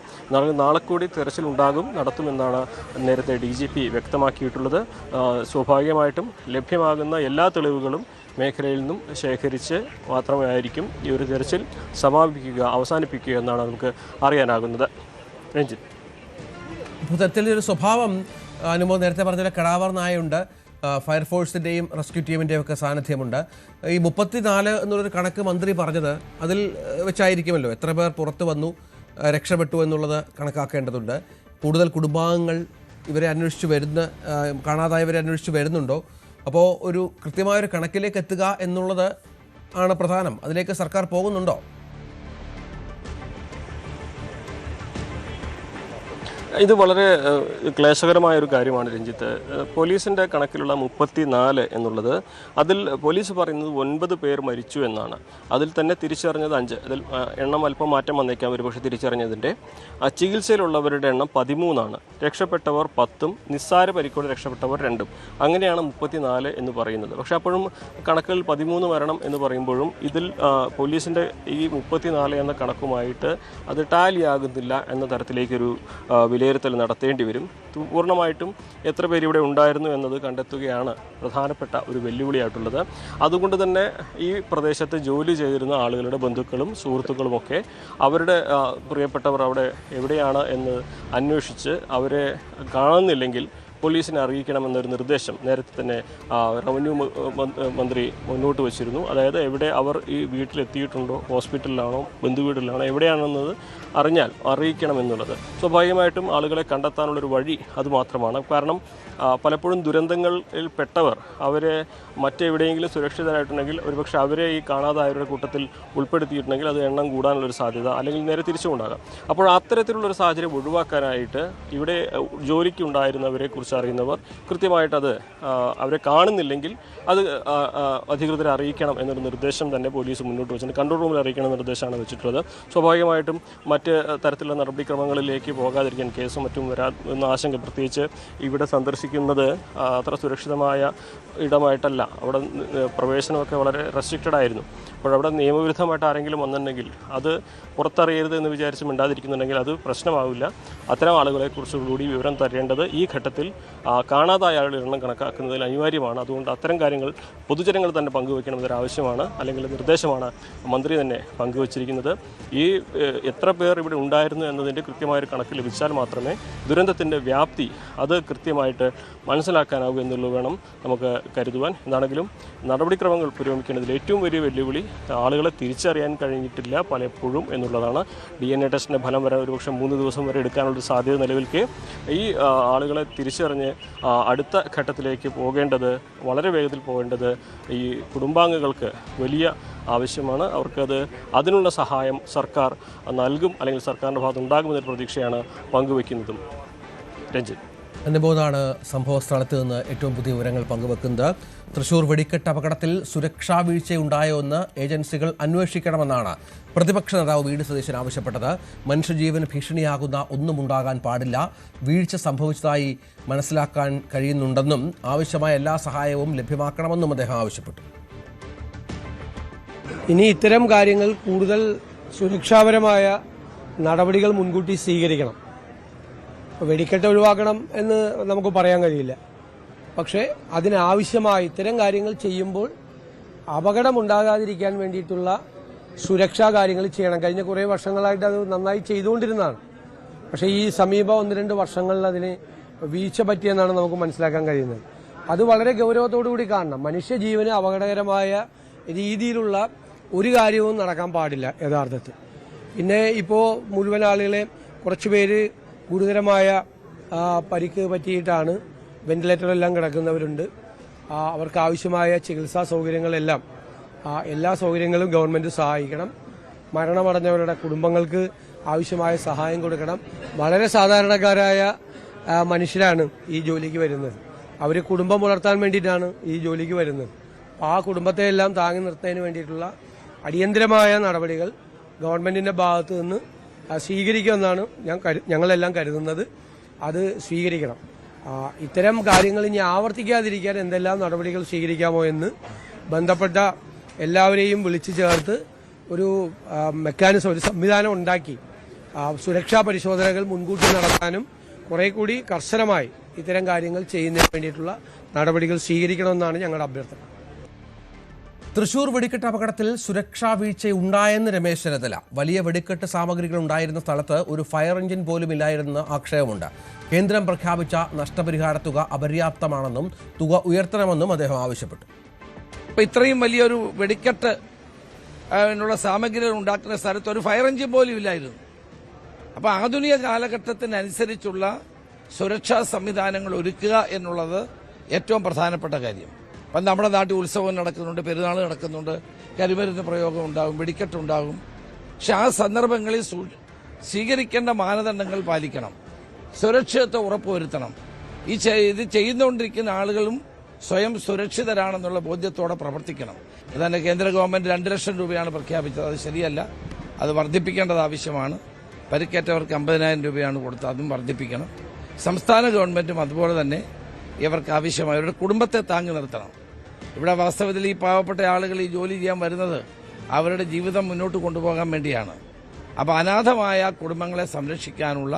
നാളെ കൂടി തെരച്ചിൽ നടത്തുമെന്നാണ് നേരത്തെ DGP വ്യക്തമാക്കിയിട്ടുള്ളത്. സ്വാഭാവികമായിട്ടും ലഭ്യമാകുന്ന എല്ലാ തെളിവുകളും മേഖലയിൽ നിന്നും ശേഖരിച്ച് മാത്രമേ ആയിരിക്കും ഈ ഒരു തെരച്ചിൽ അവസാനിപ്പിക്കുക എന്നാണ് നമുക്ക് അറിയാനാകുന്നത്. രഞ്ജിത്ത്, ഇത്തരത്തിലൊരു സ്വഭാവം അനുമോ നേരത്തെ പറഞ്ഞ കടാവർ നായുണ്ട്, ഫയർഫോഴ്സിൻ്റെയും റെസ്ക്യൂ ടീമിൻ്റെയും ഒക്കെ സാന്നിധ്യമുണ്ട്. ഈ 34 എന്നുള്ളൊരു കണക്ക് മന്ത്രി പറഞ്ഞത് അതിൽ വെച്ചായിരിക്കുമല്ലോ എത്ര പേർ പുറത്തു വന്നു രക്ഷപ്പെട്ടു എന്നുള്ളത് കണക്കാക്കേണ്ടതുണ്ട്. കൂടുതൽ കുടുംബാംഗങ്ങൾ ഇവരെ കാണാതായവരെ അന്വേഷിച്ച് വരുന്നുണ്ടോ? അപ്പോൾ ഒരു കൃത്യമായൊരു കണക്കിലേക്ക് എത്തുക എന്നുള്ളത് ആണ് പ്രധാനം. അതിലേക്ക് സർക്കാർ പോകുന്നുണ്ടോ? ഇത് വളരെ ക്ലേശകരമായൊരു കാര്യമാണ് രഞ്ജിത്ത്. പോലീസിൻ്റെ കണക്കിലുള്ള 34 എന്നുള്ളത്, അതിൽ പോലീസ് പറയുന്നത് 9 പേർ മരിച്ചു എന്നാണ്. അതിൽ തന്നെ തിരിച്ചറിഞ്ഞത് 5. അതിൽ എണ്ണം അല്പം മാറ്റം വന്നേക്കാം ഒരുപക്ഷെ തിരിച്ചറിഞ്ഞതിൻ്റെ. ചികിത്സയിലുള്ളവരുടെ എണ്ണം 13 രക്ഷപ്പെട്ടവർ 10 നിസ്സാര പരിക്കോടെ രക്ഷപ്പെട്ടവർ 2. അങ്ങനെയാണ് 34 എന്ന് പറയുന്നത്. പക്ഷേ അപ്പോഴും കണക്കിൽ 13 മരണം എന്ന് പറയുമ്പോഴും ഇതിൽ പോലീസിൻ്റെ ഈ 34 എന്ന കണക്കുമായിട്ട് അത് ടാലിയാകുന്നില്ല എന്ന തരത്തിലേക്കൊരു വിലയിരുത്തൽ നടത്തേണ്ടി വരും. പൂർണ്ണമായിട്ടും എത്ര പേര് ഇവിടെ ഉണ്ടായിരുന്നു എന്നത് കണ്ടെത്തുകയാണ് പ്രധാനപ്പെട്ട ഒരു വെല്ലുവിളിയായിട്ടുള്ളത്. അതുകൊണ്ട് തന്നെ ഈ പ്രദേശത്ത് ജോലി ചെയ്തിരുന്ന ആളുകളുടെ ബന്ധുക്കളും സുഹൃത്തുക്കളുമൊക്കെ അവരുടെ പ്രിയപ്പെട്ടവർ അവിടെ എവിടെയാണ് എന്ന് അന്വേഷിച്ച് അവരെ കാണുന്നില്ലെങ്കിൽ പോലീസിനെ അറിയിക്കണമെന്നൊരു നിർദ്ദേശം നേരത്തെ തന്നെ റവന്യൂ മന്ത്രി മുന്നോട്ട് വച്ചിരുന്നു. അതായത് എവിടെ അവർ ഈ വീട്ടിലെത്തിയിട്ടുണ്ടോ, ഹോസ്പിറ്റലിലാണോ, ബന്ധുവീട്ടിലാണോ, എവിടെയാണെന്നത് അറിഞ്ഞാൽ അറിയിക്കണമെന്നുള്ളത്. സ്വാഭാവികമായിട്ടും ആളുകളെ കണ്ടെത്താനുള്ളൊരു വഴി അതുമാത്രമാണ്. കാരണം പലപ്പോഴും ദുരന്തങ്ങളിൽ പെട്ടവർ അവരെ മറ്റെവിടെയെങ്കിലും സുരക്ഷിതരായിട്ടുണ്ടെങ്കിൽ ഒരുപക്ഷെ അവരെ ഈ കാണാതായവരുടെ കൂട്ടത്തിൽ ഉൾപ്പെടുത്തിയിട്ടുണ്ടെങ്കിൽ അത് എണ്ണം കൂടാനുള്ളൊരു സാധ്യത അല്ലെങ്കിൽ നേരെ തിരിച്ചുമുണ്ടാകാം. അപ്പോൾ അത്തരത്തിലുള്ളൊരു സാഹചര്യം ഒഴിവാക്കാനായിട്ട് ഇവിടെ ജോലിക്ക് ഉണ്ടായിരുന്നവരെ കുറിച്ച് അറിയുന്നവർ കൃത്യമായിട്ടത് അവരെ കാണുന്നില്ലെങ്കിൽ അത് അധികൃതരെ അറിയിക്കണം എന്നൊരു നിർദ്ദേശം തന്നെ പോലീസ് മുന്നോട്ട് വെച്ചിട്ടുണ്ട്. കൺട്രോൾ റൂമിൽ അറിയിക്കണം എന്ന നിർദ്ദേശമാണ് വെച്ചിട്ടുള്ളത്. സ്വാഭാവികമായിട്ടും മറ്റ് തരത്തിലുള്ള നടപടിക്രമങ്ങളിലേക്ക് പോകാതിരിക്കാൻ കേസും മറ്റും വരാമെന്ന ആശങ്ക, പ്രത്യേകിച്ച് ഇവിടെ സന്ദർശിക്കുന്നത് അത്ര സുരക്ഷിതമായ ഇടമായിട്ടല്ല. അവിടെ പ്രവേശനമൊക്കെ വളരെ റെസ്ട്രിക്റ്റഡ് ആയിരുന്നു. അപ്പോഴവിടെ നിയമവിരുദ്ധമായിട്ട് ആരെങ്കിലും വന്നിട്ടുണ്ടെങ്കിൽ അത് പുറത്തറിയരുത് എന്ന് വിചാരിച്ച് മിണ്ടാതിരിക്കുന്നുണ്ടെങ്കിൽ അത് പ്രശ്നമാവില്ല. അത്തരം ആളുകളെക്കുറിച്ചുകൂടി വിവരം തരേണ്ടത് ഈ ഘട്ടത്തിൽ കാണാതായ ആളുടെ എണ്ണം കണക്കാക്കുന്നതിൽ അനിവാര്യമാണ്. അതുകൊണ്ട് അത്തരം കാര്യങ്ങൾ പൊതുജനങ്ങൾ തന്നെ പങ്കുവയ്ക്കണമെന്നൊരു ആവശ്യമാണ്, അല്ലെങ്കിൽ നിർദ്ദേശമാണ് മന്ത്രി തന്നെ പങ്കുവച്ചിരിക്കുന്നത്. ഈ എത്ര പേർ ഇവിടെ ഉണ്ടായിരുന്നു എന്നതിൻ്റെ കൃത്യമായൊരു കണക്ക് ലഭിച്ചാൽ മാത്രമേ ദുരന്തത്തിൻ്റെ വ്യാപ്തി അത് കൃത്യമായിട്ട് മനസ്സിലാക്കാനാവൂ എന്നുള്ളത് വേണം നമുക്ക് കരുതുവാൻ. എന്താണെങ്കിലും നടപടിക്രമങ്ങൾ പുരോഗമിക്കേണ്ടതിൽ ഏറ്റവും വലിയ വെല്ലുവിളി ആളുകളെ തിരിച്ചറിയാൻ കഴിഞ്ഞിട്ടില്ല പലപ്പോഴും എന്നുള്ളതാണ്. DNA ടെസ്റ്റിൻ്റെ ഫലം വരാൻ ഒരുപക്ഷെ 3 ദിവസം വരെ എടുക്കാനുള്ളൊരു സാധ്യത നിലവിൽക്കെ ഈ ആളുകളെ തിരിച്ചറിഞ്ഞ് അടുത്ത ഘട്ടത്തിലേക്ക് പോകേണ്ടത്, വളരെ വേഗത്തിൽ പോകേണ്ടത് ഈ കുടുംബാംഗങ്ങൾക്ക് വലിയ ആവശ്യമാണ്. അവർക്കത് അതിനുള്ള സഹായം സർക്കാർ നൽകും, അല്ലെങ്കിൽ സർക്കാരിൻ്റെ ഭാഗത്ത് ഉണ്ടാകുമെന്നൊരു പ്രതീക്ഷയാണ് പങ്കുവയ്ക്കുന്നതും. രഞ്ജിത്ത്, അനുമോദാണ് സംഭവ സ്ഥലത്ത് നിന്ന് ഏറ്റവും പുതിയ വിവരങ്ങൾ പങ്കുവെക്കുന്നത്. തൃശൂർ വെടിക്കെട്ട് അപകടത്തിൽ സുരക്ഷാ വീഴ്ചയുണ്ടായോ എന്ന് ഏജൻസികൾ അന്വേഷിക്കണമെന്നാണ് പ്രതിപക്ഷ നേതാവ് വി.ഡി. സതീശൻ ആവശ്യപ്പെട്ടത്. മനുഷ്യജീവന് ഭീഷണിയാകുന്ന ഒന്നും ഉണ്ടാകാൻ പാടില്ല. വീഴ്ച സംഭവിച്ചതായി മനസ്സിലാക്കാൻ കഴിയുന്നുണ്ടെന്നും ആവശ്യമായ എല്ലാ സഹായവും ലഭ്യമാക്കണമെന്നും അദ്ദേഹം ആവശ്യപ്പെട്ടു. ഇനി ഇത്തരം കാര്യങ്ങൾ കൂടുതൽ സുരക്ഷാപരമായ നടപടികൾ മുൻകൂട്ടി സ്വീകരിക്കണം. വെടിക്കെട്ട് ഒഴിവാക്കണം എന്ന് നമുക്ക് പറയാൻ കഴിയില്ല. പക്ഷേ അതിനാവശ്യമായ ഇത്തരം കാര്യങ്ങൾ ചെയ്യുമ്പോൾ അപകടമുണ്ടാകാതിരിക്കാൻ വേണ്ടിയിട്ടുള്ള സുരക്ഷാ കാര്യങ്ങൾ ചെയ്യണം. കഴിഞ്ഞ കുറേ വർഷങ്ങളായിട്ട് അത് നന്നായി ചെയ്തുകൊണ്ടിരുന്നതാണ്. പക്ഷേ ഈ സമീപ 1-2 വർഷങ്ങളിൽ അതിന് വീഴ്ച പറ്റിയെന്നാണ് നമുക്ക് മനസ്സിലാക്കാൻ കഴിയുന്നത്. അത് വളരെ ഗൗരവത്തോടുകൂടി കാണണം. മനുഷ്യജീവന് അപകടകരമായ രീതിയിലുള്ള ഒരു കാര്യവും നടക്കാൻ പാടില്ല യഥാർത്ഥത്തിൽ. പിന്നെ ഇപ്പോൾ മുഴുവൻ ആളുകളെ കുറച്ചുപേര് ഗുരുതരമായ പരിക്ക് പറ്റിയിട്ടാണ് വെന്റിലേറ്ററെല്ലാം കിടക്കുന്നവരുണ്ട്. അവർക്ക് ആവശ്യമായ ചികിത്സാ സൗകര്യങ്ങളെല്ലാം എല്ലാ സൗകര്യങ്ങളും ഗവൺമെൻറ് സഹായിക്കണം. മരണമടഞ്ഞവരുടെ കുടുംബങ്ങൾക്ക് ആവശ്യമായ സഹായം കൊടുക്കണം. വളരെ സാധാരണക്കാരായ മനുഷ്യരാണ് ഈ ജോലിക്ക് വരുന്നത്. അവർ കുടുംബം പുലർത്താൻ വേണ്ടിയിട്ടാണ് ഈ ജോലിക്ക് വരുന്നത്. ആ കുടുംബത്തെ എല്ലാം താങ്ങി നിർത്തുന്നതിന് വേണ്ടിയിട്ടുള്ള അടിയന്തരമായ നടപടികൾ ഗവൺമെന്റിന്റെ ഭാഗത്തു നിന്ന് സ്വീകരിക്കുമെന്നാണ് ഞങ്ങളെല്ലാം കരുതുന്നത്. അത് സ്വീകരിക്കണം. ഇത്തരം കാര്യങ്ങൾ ഇനി ആവർത്തിക്കാതിരിക്കാൻ എന്തെല്ലാം നടപടികൾ സ്വീകരിക്കാമോ എന്ന് ബന്ധപ്പെട്ട എല്ലാവരെയും വിളിച്ചു ചേർത്ത് ഒരു മെക്കാനിസം, ഒരു സംവിധാനം ഉണ്ടാക്കി സുരക്ഷാ പരിശോധനകൾ മുൻകൂട്ടി നടത്താനും കുറെ കൂടി കർശനമായി ഇത്തരം കാര്യങ്ങൾ ചെയ്യുന്നതിന് വേണ്ടിയിട്ടുള്ള നടപടികൾ സ്വീകരിക്കണമെന്നാണ് ഞങ്ങളുടെ അഭ്യർത്ഥന. തൃശൂർ വെടിക്കെട്ട് അപകടത്തിൽ സുരക്ഷാ വീഴ്ച ഉണ്ടായെന്ന് രമേശ് ചെന്നിത്തല. വലിയ വെടിക്കെട്ട് സാമഗ്രികൾ ഉണ്ടായിരുന്ന സ്ഥലത്ത് ഒരു ഫയർ എഞ്ചിൻ പോലും ഇല്ലായിരുന്നെന്ന് ആക്ഷേപമുണ്ട്. കേന്ദ്രം പ്രഖ്യാപിച്ച നഷ്ടപരിഹാര തുക അപര്യാപ്തമാണെന്നും തുക ഉയർത്തണമെന്നും അദ്ദേഹം ആവശ്യപ്പെട്ടു. ഇത്രയും വലിയൊരു വെടിക്കെട്ട് സാമഗ്രികൾ ഉണ്ടാക്കുന്ന സ്ഥലത്ത് ഒരു ഫയർ എഞ്ചിൻ പോലും ഇല്ലായിരുന്നു. അപ്പോൾ ആധുനിക കാലഘട്ടത്തിനനുസരിച്ചുള്ള സുരക്ഷാ സംവിധാനങ്ങൾ ഒരുക്കുക എന്നുള്ളത് ഏറ്റവും പ്രധാനപ്പെട്ട കാര്യം. അപ്പം നമ്മുടെ നാട്ടിൽ ഉത്സവം നടക്കുന്നുണ്ട്, പെരുന്നാൾ നടക്കുന്നുണ്ട്, കരിമരുന്ന് പ്രയോഗം ഉണ്ടാകും, വെടിക്കെട്ടുണ്ടാകും. പക്ഷെ ആ സന്ദർഭങ്ങളിൽ സ്വീകരിക്കേണ്ട മാനദണ്ഡങ്ങൾ പാലിക്കണം, സുരക്ഷിതത്വം ഉറപ്പുവരുത്തണം. ഇത് ചെയ്തുകൊണ്ടിരിക്കുന്ന ആളുകളും സ്വയം സുരക്ഷിതരാണെന്നുള്ള ബോധ്യത്തോടെ പ്രവർത്തിക്കണം. അതുതന്നെ കേന്ദ്ര ഗവൺമെന്റ് 2 ലക്ഷം രൂപയാണ് പ്രഖ്യാപിച്ചത്. അത് ശരിയല്ല, അത് വർദ്ധിപ്പിക്കേണ്ടത് ആവശ്യമാണ്. പരിക്കേറ്റവർക്ക് 50,000 രൂപയാണ് കൊടുത്തത്, അതും വർദ്ധിപ്പിക്കണം. സംസ്ഥാന ഗവൺമെന്റും അതുപോലെ തന്നെ ഇവർക്ക് ആവശ്യമായ അവരുടെ കുടുംബത്തെ താങ്ങി നിർത്തണം. ഇവിടെ വാസ്തവത്തിൽ ഈ പാവപ്പെട്ട ആളുകൾ ഈ ജോലി ചെയ്യാൻ വരുന്നത് അവരുടെ ജീവിതം മുന്നോട്ട് കൊണ്ടുപോകാൻ വേണ്ടിയാണ്. അപ്പോൾ അനാഥമായ കുടുംബങ്ങളെ സംരക്ഷിക്കാനുള്ള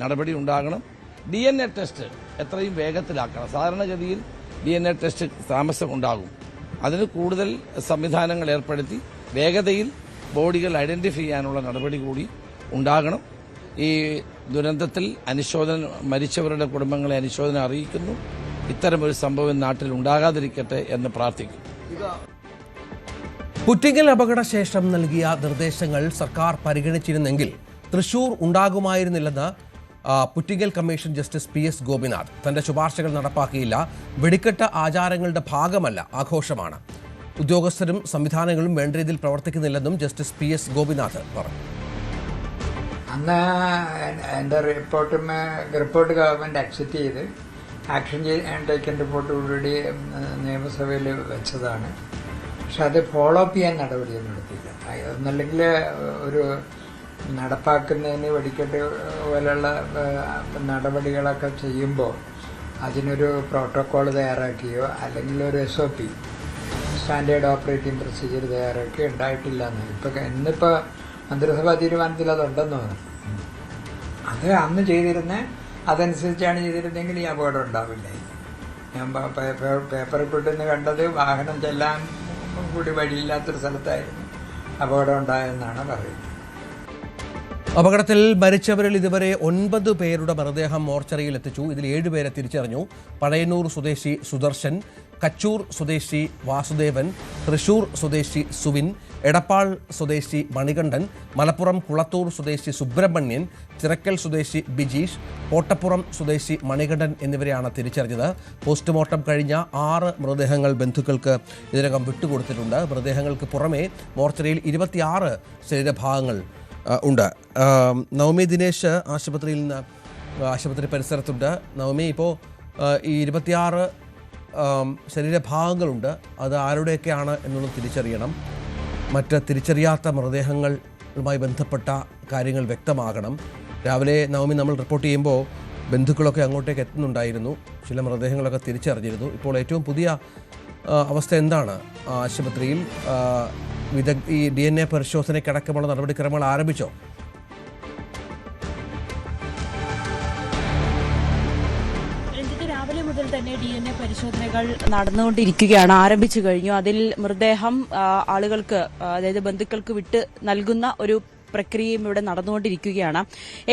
നടപടി ഉണ്ടാകണം. DNA ടെസ്റ്റ് എത്രയും വേഗത്തിലാക്കണം. സാധാരണഗതിയിൽ DNA ടെസ്റ്റ് താമസം ഉണ്ടാകും. അതിന് കൂടുതൽ സംവിധാനങ്ങൾ ഏർപ്പെടുത്തി വേഗതയിൽ ബോഡികൾ ഐഡന്റിഫൈ ചെയ്യാനുള്ള നടപടി കൂടി ഉണ്ടാകണം. ഈ ദുരന്തത്തിൽ മരിച്ചവരുടെ കുടുംബങ്ങളെ അനുശോചനം അറിയിക്കുന്നു. ഇത്തരമൊരു സംഭവം നാട്ടിൽ ഉണ്ടാകാതിരിക്കട്ടെ എന്ന് പ്രാർത്ഥിക്കുന്നു. പുറ്റിങ്ങൽ അപകടശേഷം നൽകിയ നിർദ്ദേശങ്ങൾ സർക്കാർ പരിഗണിച്ചിരുന്നെങ്കിൽ തൃശൂർ ഉണ്ടാകുമായിരുന്നില്ലെന്ന് Puttingal commission justice PS Gopinath. തന്റെ ശുപാർശകൾ നടപ്പാക്കിയില്ല. വെടിക്കെട്ട് ആചാരങ്ങളുടെ ഭാഗമല്ല, ആഘോഷമാണ്. ഉദ്യോഗസ്ഥരും സംവിധാനങ്ങളും വേണ്ട രീതിയിൽ പ്രവർത്തിക്കുന്നില്ലെന്നും ജസ്റ്റിസ് PS ഗോപിനാഥ് പറഞ്ഞു. അന്ന് എൻ്റെ റിപ്പോർട്ട് ഗവൺമെൻറ് അക്സെപ്റ്റ് ചെയ്ത് ആക്ഷൻ ടേക്കൻ റിപ്പോർട്ടോടുകൂടി നിയമസഭയിൽ വെച്ചതാണ്. പക്ഷെ അത് ഫോളോ അപ്പ് ചെയ്യാൻ നടപടിയൊന്നും എടുത്തില്ല. ഒന്നല്ലെങ്കിൽ ഒരു നടപ്പാക്കുന്നതിന് വെടിക്കെട്ട് പോലെയുള്ള നടപടികളൊക്കെ ചെയ്യുമ്പോൾ അതിനൊരു പ്രോട്ടോക്കോൾ തയ്യാറാക്കിയോ അല്ലെങ്കിൽ ഒരു SOP സ്റ്റാൻഡേർഡ് ഓപ്പറേറ്റിംഗ് പ്രൊസീജിയർ തയ്യാറാക്കി ഉണ്ടായിട്ടില്ല എന്ന് ഇന്നിപ്പോൾ മന്ത്രിസഭാ തീരുമാനത്തിൽ അതുണ്ടെന്ന് തോന്നുന്നു. അത് അന്ന് അതനുസരിച്ചാണ് ചെയ്തിരുന്നെങ്കിൽ ഈ അപകടം ഉണ്ടാവില്ല. ഞാൻ പേപ്പറിൽ പെട്ടെന്ന് കണ്ടത് വാഹനം ചെല്ലാൻ കൂടി വഴിയില്ലാത്തൊരു സ്ഥലത്തായിരുന്നു അപകടം ഉണ്ടായെന്നാണ് പറയുന്നത്. അപകടത്തിൽ മരിച്ചവരിൽ ഇതുവരെ 9 പേരുടെ മൃതദേഹം മോർച്ചറിയിൽ എത്തിച്ചു. ഇതിൽ 7 പേരെ തിരിച്ചറിഞ്ഞു. പഴയന്നൂർ സ്വദേശി സുദർശൻ, കച്ചൂർ സ്വദേശി വാസുദേവൻ, തൃശൂർ സ്വദേശി സുവിൻ, എടപ്പാൾ സ്വദേശി മണികണ്ഠൻ, മലപ്പുറം കുളത്തൂർ സ്വദേശി സുബ്രഹ്മണ്യൻ, ചിറക്കൽ സ്വദേശി ബിജീഷ്, കോട്ടപ്പുറം സ്വദേശി മണികണ്ഠൻ എന്നിവരെയാണ് തിരിച്ചറിഞ്ഞത്. പോസ്റ്റ്മോർട്ടം കഴിഞ്ഞ 6 മൃതദേഹങ്ങൾ ബന്ധുക്കൾക്ക് ഇതിനകം വിട്ടുകൊടുത്തിട്ടുണ്ട്. മൃതദേഹങ്ങൾക്ക് പുറമെ മോർച്ചറിയിൽ 26 ശരീരഭാഗങ്ങൾ ഉണ്ട്. നവമി ദിനേശ് ആശുപത്രി പരിസരത്തുണ്ട്. നവമി, ഇപ്പോൾ ഈ 26 ശരീരഭാഗങ്ങളുണ്ട്. അത് ആരുടെയൊക്കെയാണ് എന്നുള്ളത് തിരിച്ചറിയണം. മറ്റ് തിരിച്ചറിയാത്ത മൃതദേഹങ്ങളുമായി ബന്ധപ്പെട്ട കാര്യങ്ങൾ വ്യക്തമാകണം. രാവിലെ നവമി നമ്മൾ റിപ്പോർട്ട് ചെയ്യുമ്പോൾ ബന്ധുക്കളൊക്കെ അങ്ങോട്ടേക്ക് എത്തുന്നുണ്ടായിരുന്നു. ചില മൃതദേഹങ്ങളൊക്കെ തിരിച്ചറിഞ്ഞിരുന്നു. ഇപ്പോൾ ഏറ്റവും പുതിയ അവസ്ഥ എന്താണ്? ആശുപത്രിയിൽ ഈ DNA പരിശോധനയ്ക്കടക്കമുള്ള നടപടിക്രമങ്ങൾ ആരംഭിച്ചോ? രാവിലെ മുതൽ തന്നെ DNA പരിശോധനകൾ നടന്നുകൊണ്ടിരിക്കുകയാണ്, ആരംഭിച്ചു കഴിഞ്ഞു. അതിൽ മൃതദേഹം ആളുകൾക്ക്, അതായത് ബന്ധുക്കൾക്ക് വിട്ട് നൽകുന്ന ഒരു പ്രക്രിയയും ഇവിടെ നടന്നുകൊണ്ടിരിക്കുകയാണ്.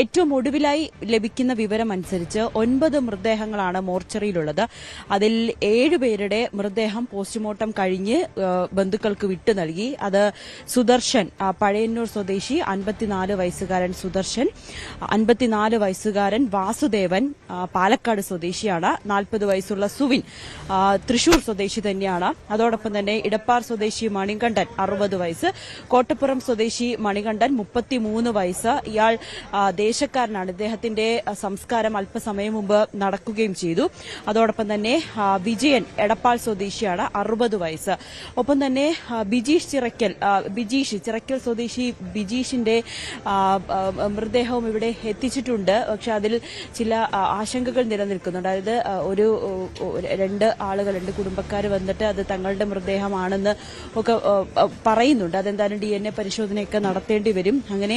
ഏറ്റവും ഒടുവിലായി ലഭിക്കുന്ന വിവരം അനുസരിച്ച് 9 മൃതദേഹങ്ങളാണ് മോർച്ചറിയിലുള്ളത്. അതിൽ 7 പേരുടെ മൃതദേഹം പോസ്റ്റ്മോർട്ടം കഴിഞ്ഞ് ബന്ധുക്കൾക്ക് വിട്ടു നൽകി. അത് സുദർശൻ, പഴയന്നൂർ സ്വദേശി 54 വയസ്സുകാരൻ സുദർശൻ, 54 വയസ്സുകാരൻ വാസുദേവൻ പാലക്കാട് സ്വദേശിയാണ്, 40 വയസ്സുള്ള സുവിൻ തൃശൂർ സ്വദേശി തന്നെയാണ്. അതോടൊപ്പം തന്നെ ഇടപ്പാർ സ്വദേശി മണികണ്ഠൻ 60 വയസ്സ്, കോട്ടപ്പുറം സ്വദേശി മണികണ്ഠൻ 33 വയസ്സ്. ഇയാൾ ദേശക്കാരനാണ്. ഇദ്ദേഹത്തിന്റെ സംസ്കാരം അല്പസമയം മുമ്പ് നടക്കുകയും ചെയ്തു. അതോടൊപ്പം തന്നെ വിജയൻ എടപ്പാൾ സ്വദേശിയാണ്, 60 വയസ്സ്. ഒപ്പം തന്നെ ബിജീഷ് ചിറക്കൽ സ്വദേശി ബിജീഷിന്റെ മൃതദേഹവും ഇവിടെ എത്തിച്ചിട്ടുണ്ട്. പക്ഷെ അതിൽ ചില ആശങ്കകൾ നിലനിൽക്കുന്നുണ്ട്. അതായത് രണ്ട് കുടുംബക്കാർ വന്നിട്ട് അത് തങ്ങളുടെ മൃതദേഹമാണെന്ന് ഒക്കെ പറയുന്നുണ്ട്. അതെന്തായാലും DNA പരിശോധനയൊക്കെ നടത്തേണ്ടി വരും. അങ്ങനെ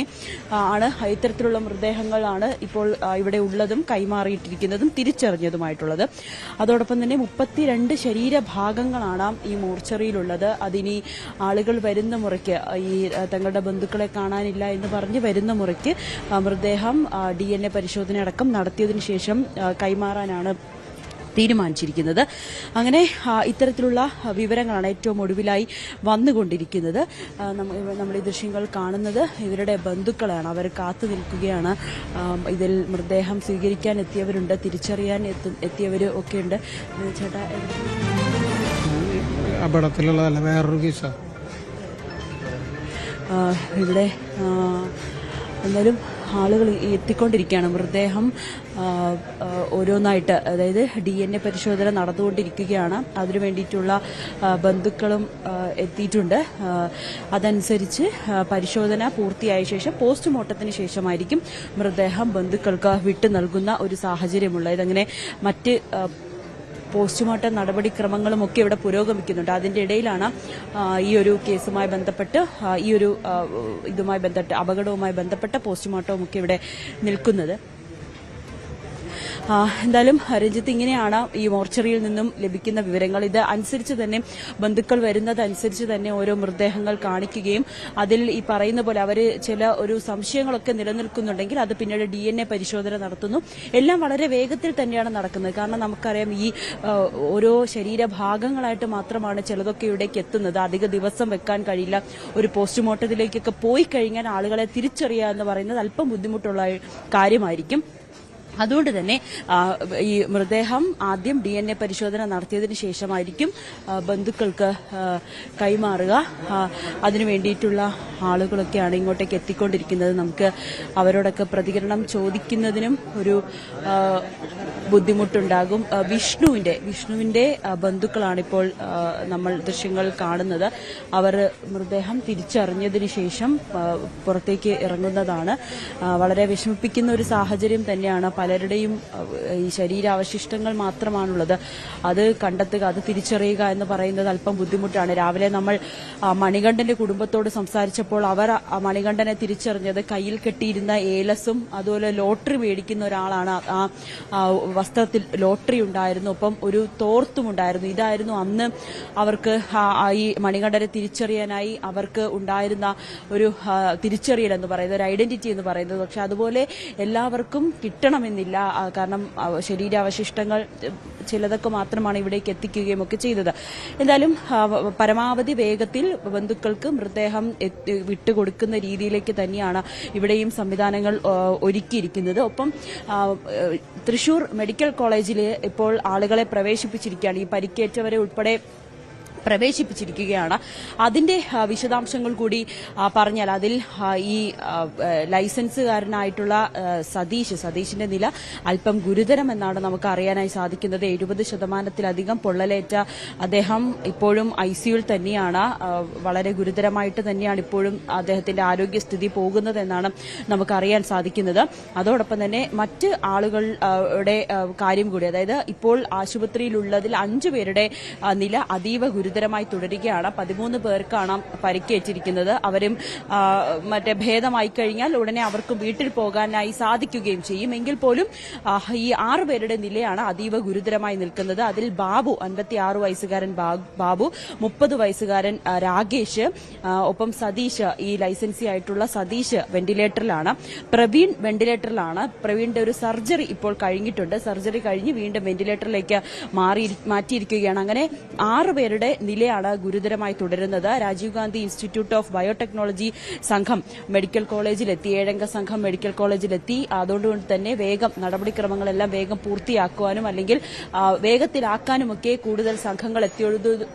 ആണ് ഇത്തരത്തിലുള്ള മൃതദേഹങ്ങളാണ് ഇപ്പോൾ ഇവിടെ ഉള്ളതും കൈമാറിയിട്ടിരിക്കുന്നതും തിരിച്ചറിഞ്ഞതുമായിട്ടുള്ളത്. അതോടൊപ്പം തന്നെ 32 ശരീരഭാഗങ്ങളാണ് ഈ മോർച്ചറിയിലുള്ളത്. അതിനി ആളുകൾ വരുന്ന മുറയ്ക്ക് ഈ തങ്ങളുടെ ബന്ധുക്കളെ കാണാനില്ല എന്ന് പറഞ്ഞ് വരുന്ന മുറയ്ക്ക് മൃതദേഹം DNA പരിശോധന അടക്കം നടത്തിയതിനു ശേഷം കൈമാറാനാണ് തീരുമാനിച്ചിരിക്കുന്നത്. അങ്ങനെ ഇത്തരത്തിലുള്ള വിവരങ്ങളാണ് ഏറ്റവും ഒടുവിലായി വന്നുകൊണ്ടിരിക്കുന്നത്. നമ്മൾ ഈ ദൃശ്യങ്ങൾ കാണുന്നത് ഇവരുടെ ബന്ധുക്കളാണ്. അവർ കാത്തു നിൽക്കുകയാണ്. ഇതിൽ മൃതദേഹം സ്വീകരിക്കാൻ എത്തിയവരുണ്ട്, തിരിച്ചറിയാൻ എത്തിയവർ ഒക്കെയുണ്ട്. ചേട്ടാ, അപകടത്തിലുള്ളതല്ല, വേറൊരു കേസാ ഇവിടെ എന്തായാലും ആളുകൾ എത്തിക്കൊണ്ടിരിക്കുകയാണ്. മൃതദേഹം ഓരോന്നായിട്ട്, അതായത് DNA പരിശോധന നടന്നുകൊണ്ടിരിക്കുകയാണ്. അതിനു വേണ്ടിയിട്ടുള്ള ബന്ധുക്കളും എത്തിയിട്ടുണ്ട്. അതനുസരിച്ച് പരിശോധന പൂർത്തിയായ ശേഷം പോസ്റ്റ്മോർട്ടത്തിന് ശേഷമായിരിക്കും മൃതദേഹം ബന്ധുക്കൾക്ക് വിട്ടു നൽകുന്ന ഒരു സാഹചര്യമുള്ളത്. ഇതങ്ങനെ മറ്റ് പോസ്റ്റ്മോർട്ടം നടപടിക്രമങ്ങളും ഒക്കെ ഇവിടെ പുരോഗമിക്കുന്നുണ്ട്. അതിന്റെ ഇടയിലാണ് ഈ ഒരു കേസുമായി ബന്ധപ്പെട്ട് അപകടവുമായി ബന്ധപ്പെട്ട പോസ്റ്റ്മോർട്ടവും ഒക്കെ ഇവിടെ നിൽക്കുന്നത്. എന്തായാലും രഞ്ജിത്ത്, ഇങ്ങനെയാണ് ഈ മോർച്ചറിയിൽ നിന്നും ലഭിക്കുന്ന വിവരങ്ങൾ. ഇത് അനുസരിച്ച് തന്നെ ബന്ധുക്കൾ വരുന്നതനുസരിച്ച് തന്നെ ഓരോ മൃതദേഹങ്ങൾ കാണിക്കുകയും അതിൽ ഈ പറയുന്ന പോലെ അവർ ചില ഒരു സംശയങ്ങളൊക്കെ നിലനിൽക്കുന്നുണ്ടെങ്കിൽ അത് പിന്നീട് DNA പരിശോധന നടത്തുന്നു. എല്ലാം വളരെ വേഗത്തിൽ തന്നെയാണ് നടക്കുന്നത്. കാരണം നമുക്കറിയാം, ഈ ഓരോ ശരീരഭാഗങ്ങളായിട്ട് മാത്രമാണ് ചിലതൊക്കെ ഇവിടേക്ക് എത്തുന്നത്. അധിക ദിവസം വെക്കാൻ കഴിയില്ല. ഒരു പോസ്റ്റ്മോർട്ടത്തിലേക്കൊക്കെ പോയി കഴിഞ്ഞാൽ ആളുകളെ തിരിച്ചറിയുക എന്ന് പറയുന്നത് അല്പം ബുദ്ധിമുട്ടുള്ള കാര്യമായിരിക്കും. അതുകൊണ്ട് തന്നെ ഈ മൃതദേഹം ആദ്യം DNA പരിശോധന നടത്തിയതിനു ശേഷമായിരിക്കും ബന്ധുക്കൾക്ക് കൈമാറുക. അതിനു വേണ്ടിയിട്ടുള്ള ആളുകളൊക്കെയാണ് ഇങ്ങോട്ടേക്ക് എത്തിക്കൊണ്ടിരിക്കുന്നത്. നമുക്ക് അവരോടൊക്കെ പ്രതികരണം ചോദിക്കുന്നതിനും ഒരു ബുദ്ധിമുട്ടുണ്ടാകും. വിഷ്ണുവിന്റെ ബന്ധുക്കളാണിപ്പോൾ നമ്മൾ ദൃശ്യങ്ങൾ കാണുന്നത്. അവർ മൃതദേഹം തിരിച്ചറിഞ്ഞതിന് ശേഷം പുറത്തേക്ക് ഇറങ്ങുന്നതാണ്. വളരെ വിഷമിപ്പിക്കുന്ന ഒരു സാഹചര്യം തന്നെയാണ്. പലരുടെയും ഈ ശരീരാവശിഷ്ടങ്ങൾ മാത്രമാണുള്ളത്. അത് കണ്ടെത്തുക, അത് തിരിച്ചറിയുക എന്ന് പറയുന്നത് അല്പം ബുദ്ധിമുട്ടാണ്. രാവിലെ നമ്മൾ മണികണ്ഠന്റെ കുടുംബത്തോട് സംസാരിച്ചപ്പോൾ അവർ മണികണ്ഠനെ തിരിച്ചറിഞ്ഞത് കയ്യിൽ കെട്ടിയിരുന്ന ഏലസും അതുപോലെ ലോട്ടറി മേടിക്കുന്ന ഒരാളാണ്. ആ വസ്ത്രത്തിൽ ലോട്ടറി ഉണ്ടായിരുന്നു, ഒപ്പം ഒരു തോർത്തും ഉണ്ടായിരുന്നു. ഇതായിരുന്നു അന്ന് അവർക്ക് ഈ മണികണ്ഠനെ തിരിച്ചറിയാനായി അവർക്ക് ഉണ്ടായിരുന്ന ഒരു തിരിച്ചറിയൽ എന്ന് പറയുന്നത്, ഒരു ഐഡന്റിറ്റി എന്ന് പറയുന്നത്. പക്ഷെ അതുപോലെ എല്ലാവർക്കും കിട്ടണമെന്നില്ല. കാരണം ശരീരാവശിഷ്ടങ്ങൾ ചിലതൊക്കെ മാത്രമാണ് ഇവിടേക്ക് എത്തിക്കുകയും ഒക്കെ ചെയ്തത്. എന്തായാലും പരമാവധി വേഗത്തിൽ ബന്ധുക്കൾക്ക് മൃതദേഹം വിട്ടുകൊടുക്കുന്ന രീതിയിലേക്ക് തന്നെയാണ് ഇവിടെയും സംവിധാനങ്ങൾ ഒരുക്കിയിരിക്കുന്നത്. ഒപ്പം തൃശൂർ മെഡിക്കൽ കോളേജിൽ ഇപ്പോൾ ആളുകളെ പ്രവേശിപ്പിച്ചിരിക്കുകയാണ്. ഈ പരിക്കേറ്റവരെ ഉൾപ്പെടെ പ്രവേശിപ്പിച്ചിരിക്കുകയാണ്. അതിന്റെ വിശദാംശങ്ങൾ കൂടി പറഞ്ഞാൽ, അതിൽ ഈ ലൈസൻസുകാരനായിട്ടുള്ള സതീഷിന്റെ നില അല്പം ഗുരുതരമെന്നാണ് നമുക്ക് അറിയാനായി സാധിക്കുന്നത്. 70% പൊള്ളലേറ്റ അദ്ദേഹം ഇപ്പോഴും ICUവിൽ തന്നെയാണ്. വളരെ ഗുരുതരമായിട്ട് തന്നെയാണ് ഇപ്പോഴും അദ്ദേഹത്തിന്റെ ആരോഗ്യസ്ഥിതി പോകുന്നതെന്നാണ് നമുക്ക് അറിയാൻ സാധിക്കുന്നത്. അതോടൊപ്പം തന്നെ മറ്റ് ആളുകളുടെ കാര്യം കൂടി, അതായത് ഇപ്പോൾ ആശുപത്രിയിലുള്ളതിൽ 5 പേരുടെ നില അതീവ ഗുരുതരമായി തുടരുകയാണ്. 13 പേർക്കാണ് പരിക്കേറ്റിരിക്കുന്നത്. അവരും ഭേദമായി കഴിഞ്ഞാൽ ഉടനെ അവർക്ക് വീട്ടിൽ പോകാനായി സാധിക്കുകയും ചെയ്യും. എങ്കിൽ പോലും ഈ 6 പേരുടെ നിലയാണ് അതീവ ഗുരുതരമായി നിൽക്കുന്നത്. അതിൽ ബാബു, 56 വയസ്സുകാരൻ ബാബു, 30 വയസ്സുകാരൻ രാകേഷ്, ഒപ്പം സതീഷ്, ഈ ലൈസൻസി ആയിട്ടുള്ള സതീഷ് വെന്റിലേറ്ററിലാണ്. പ്രവീൺ വെന്റിലേറ്ററിലാണ്. പ്രവീണിന്റെ ഒരു സർജറി ഇപ്പോൾ കഴിഞ്ഞിട്ടുണ്ട്. സർജറി കഴിഞ്ഞ് വീണ്ടും വെന്റിലേറ്ററിലേക്ക് മാറ്റിയിരിക്കുകയാണ്. അങ്ങനെ 6 പേരുടെ നിലയാണ് ഗുരുതരമായി തുടരുന്നത്. Rajiv Gandhi institute of biotechnology സംഘം മെഡിക്കൽ കോളേജിലെത്തി, 7-അംഗ സംഘം മെഡിക്കൽ കോളേജിലെത്തി. അതുകൊണ്ട് തന്നെ വേഗം നടപടിക്രമങ്ങളെല്ലാം വേഗം പൂർത്തിയാക്കുവാനും അല്ലെങ്കിൽ വേഗത്തിലാക്കാനുമൊക്കെ കൂടുതൽ സംഘങ്ങൾ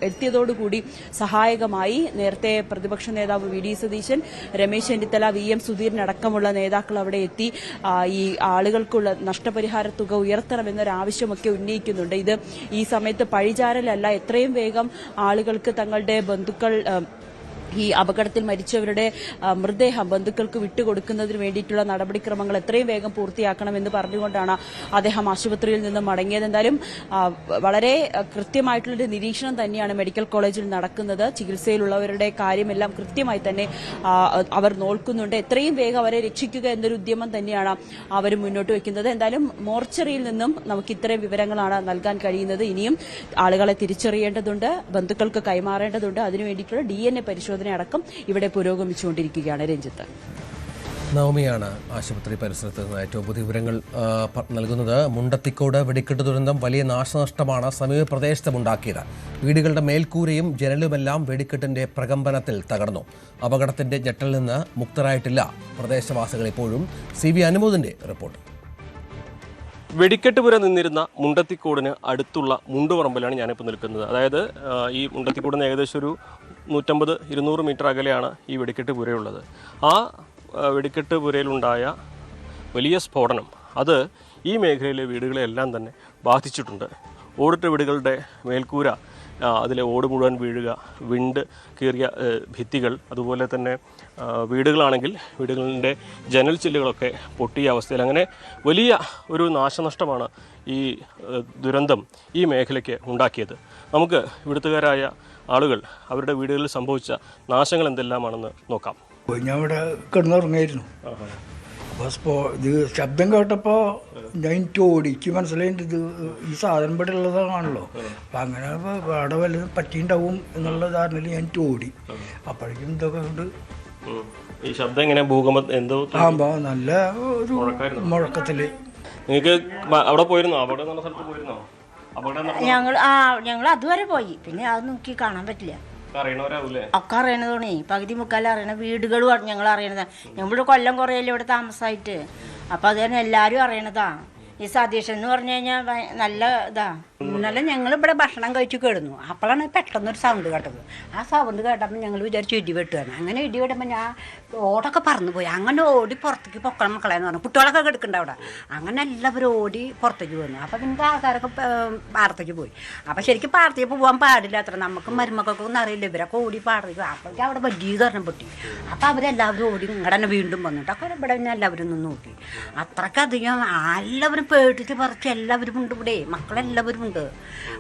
എത്തിയതോടുകൂടി സഹായകമായി. നേരത്തെ പ്രതിപക്ഷ നേതാവ് V D Satheesan, Ramesh Chennithala, VM Sudheeran അടക്കമുള്ള നേതാക്കൾ അവിടെ എത്തി ഈ ആളുകൾക്കുള്ള നഷ്ടപരിഹാര തുക ഉയർത്തണമെന്നൊരാവശ്യമൊക്കെ ഉന്നയിക്കുന്നുണ്ട്. ഇത് ഈ സമയത്ത് പഴിചാരലല്ല, എത്രയും വേഗം ആളുകൾക്ക് തങ്ങളുടെ ബന്ധുക്കൾ ഈ അപകടത്തിൽ മരിച്ചവരുടെ മൃതദേഹം ബന്ധുക്കൾക്ക് വിട്ടുകൊടുക്കുന്നതിന് വേണ്ടിയിട്ടുള്ള നടപടിക്രമങ്ങൾ എത്രയും വേഗം പൂർത്തിയാക്കണമെന്ന് പറഞ്ഞുകൊണ്ടാണ് അദ്ദേഹം ആശുപത്രിയിൽ നിന്ന് മടങ്ങിയത്. എന്തായാലും വളരെ കൃത്യമായിട്ടുള്ളൊരു നിരീക്ഷണം തന്നെയാണ് മെഡിക്കൽ കോളേജിൽ നടക്കുന്നത്. ചികിത്സയിലുള്ളവരുടെ കാര്യമെല്ലാം കൃത്യമായി തന്നെ അവർ നോക്കുന്നുണ്ട്. എത്രയും വേഗം അവരെ രക്ഷിക്കുക എന്നൊരു ഉദ്യമം തന്നെയാണ് അവർ മുന്നോട്ട് വയ്ക്കുന്നത്. എന്തായാലും മോർച്ചറിയിൽ നിന്നും നമുക്ക് ഇത്തരം വിവരങ്ങളാണ് നൽകാൻ കഴിയുന്നത്. ഇനിയും ആളുകളെ തിരിച്ചറിയേണ്ടതുണ്ട്, ബന്ധുക്കൾക്ക് കൈമാറേണ്ടതുണ്ട്. അതിനുവേണ്ടിയിട്ടുള്ള DNA പരിശോധന അടക്കം ഇവിടെ പുരോഗമിച്ചുകൊണ്ടിരിക്കുകയാണ്. രഞ്ജിത്ത്, നവമിയാണ് ആശുപത്രി പരിസരത്ത് നിന്ന് ഏറ്റവും പുതിയ വിവരങ്ങൾ നൽകുന്നത്. മുണ്ടത്തിക്കോട് വെടിക്കെട്ട് ദുരന്തം വലിയ നാശനഷ്ടമാണ് സമീപ പ്രദേശത്തുമുണ്ടാക്കിയത്. വീടുകളുടെ മേൽക്കൂരയും ജനലുമെല്ലാം വെടിക്കെട്ടിന്റെ പ്രകമ്പനത്തിൽ തകർന്നു. അപകടത്തിന്റെ ഞെട്ടലിൽ നിന്ന് മുക്തരായിട്ടില്ല പ്രദേശവാസികൾ ഇപ്പോഴും. CB അനുമോദിന്റെ report. വെടിക്കെട്ടുപുര നിന്നിരുന്ന മുണ്ടത്തിക്കോടിന് അടുത്തുള്ള മുണ്ടുപറമ്പിലാണ് ഞാനിപ്പോൾ നിൽക്കുന്നത്. അതായത് ഈ മുണ്ടത്തിക്കോടിന് ഏകദേശം ഒരു 150-200 മീറ്റർ അകലെയാണ് ഈ വെടിക്കെട്ട് പുരയുള്ളത്. ആ വെടിക്കെട്ട് പുരയിലുണ്ടായ വലിയ സ്ഫോടനം അത് ഈ മേഖലയിലെ വീടുകളെല്ലാം തന്നെ ബാധിച്ചിട്ടുണ്ട്. ഓടിട്ട വീടുകളുടെ മേൽക്കൂര, അതിലെ ഓട് മുഴുവൻ വീഴുക, വിണ്ട് കീറിയ ഭിത്തികൾ, അതുപോലെ തന്നെ വീടുകളാണെങ്കിൽ വീടുകളുടെ ജനൽ ചില്ലുകളൊക്കെ പൊട്ടിയ അവസ്ഥയിൽ അങ്ങനെ വലിയ ഒരു നാശനഷ്ടമാണ് ഈ ദുരന്തം ഈ മേഖലയ്ക്ക് ഉണ്ടാക്കിയത്. നമുക്ക് ഇവിടുത്തുകാരായ ആളുകൾ അവരുടെ വീടുകളിൽ സംഭവിച്ച നാശങ്ങൾ എന്തെല്ലാമാണെന്ന് നോക്കാം. ഞാൻ ഇവിടെ കിടന്നുറങ്ങായിരുന്നു. അപ്പോൾ ഇത് ശബ്ദം കേട്ടപ്പോൾ ഞാൻ ഓടിക്ക് മനസ്സിലായിട്ട് ഇത് ഈ സാധനം ഇവിടെ ഉള്ളതാണല്ലോ. അപ്പം അങ്ങനെ അവിടെ വല്ലതും പറ്റിയിട്ടുണ്ടാവും എന്നുള്ള ധാരണയിൽ ഞാൻ ഓടി. അപ്പോഴേക്കും ഇതൊക്കെ ഉണ്ട്. ഈ ശബ്ദം എങ്ങനെ ഭൂകമ്പം എന്തോ നല്ല ഒരു മുഴക്കത്തില്. നിങ്ങൾക്ക് അവിടെ പോയിരുന്നോ? അവിടെ നല്ല സ്ഥലത്ത് പോയിരുന്നോ? ഞങ്ങൾ അതുവരെ പോയി, പിന്നെ അത് നോക്കി കാണാൻ പറ്റില്ല. ഒക്കെ അറിയണതോണേ, പകുതി മുക്കാലും അറിയണ വീടുകളും ഞങ്ങൾ അറിയണതാ. ഞങ്ങളിവിടെ കൊല്ലം കുറയല്ലേ ഇവിടെ താമസമായിട്ട്. അപ്പം അത് തന്നെ എല്ലാവരും അറിയണതാ. ഈ സതീശൻ എന്ന് പറഞ്ഞു കഴിഞ്ഞാൽ നല്ല ഇതാ. ഇന്നലെ ഞങ്ങളിവിടെ ഭക്ഷണം കഴിച്ചു കിടന്നു. അപ്പോഴാണ് പെട്ടെന്നൊരു സൗണ്ട് കേട്ടത്. ആ സൗണ്ട് കേട്ടപ്പോൾ ഞങ്ങൾ വിചാരിച്ചു ഇടി വെട്ടുകയാണ്. അങ്ങനെ ഇടി വെട്ടുമ്പോൾ ഞാൻ ഓടൊക്കെ പറന്നു പോയി. അങ്ങനെ ഓടി പുറത്തേക്ക് പൊക്കണം മക്കളെന്ന് പറഞ്ഞു. കുട്ടികളൊക്കെ കിടക്കുന്നുണ്ട് അവിടെ. അങ്ങനെ എല്ലാവരും ഓടി പുറത്തേക്ക് പോന്നു. അപ്പം പിന്നെ ആൾക്കാരൊക്കെ പാടത്തേക്ക് പോയി. അപ്പം ശരിക്കും പാടത്തേക്ക് പോകാൻ പാടില്ല അത്ര. നമുക്ക് മരുമക്കൾക്കൊന്നും അറിയില്ല. ഇവരൊക്കെ ഓടി പാടത്തേക്ക്. അപ്പോഴേക്കും അവിടെ വലിയ തരണം പൊട്ടി. അപ്പം അവരെല്ലാവരും ഓടി ഇങ്ങടെ തന്നെ വീണ്ടും വന്നിട്ടൊക്കെ ഇവിടെ പിന്നെ എല്ലാവരും ഒന്ന് നോക്കി. അത്രക്കധികം എല്ലാവരും പേടിച്ച് പറിച്ച് എല്ലാവരും ഉണ്ട് ഇവിടെ. മക്കളെല്ലാവരും ഉണ്ട്.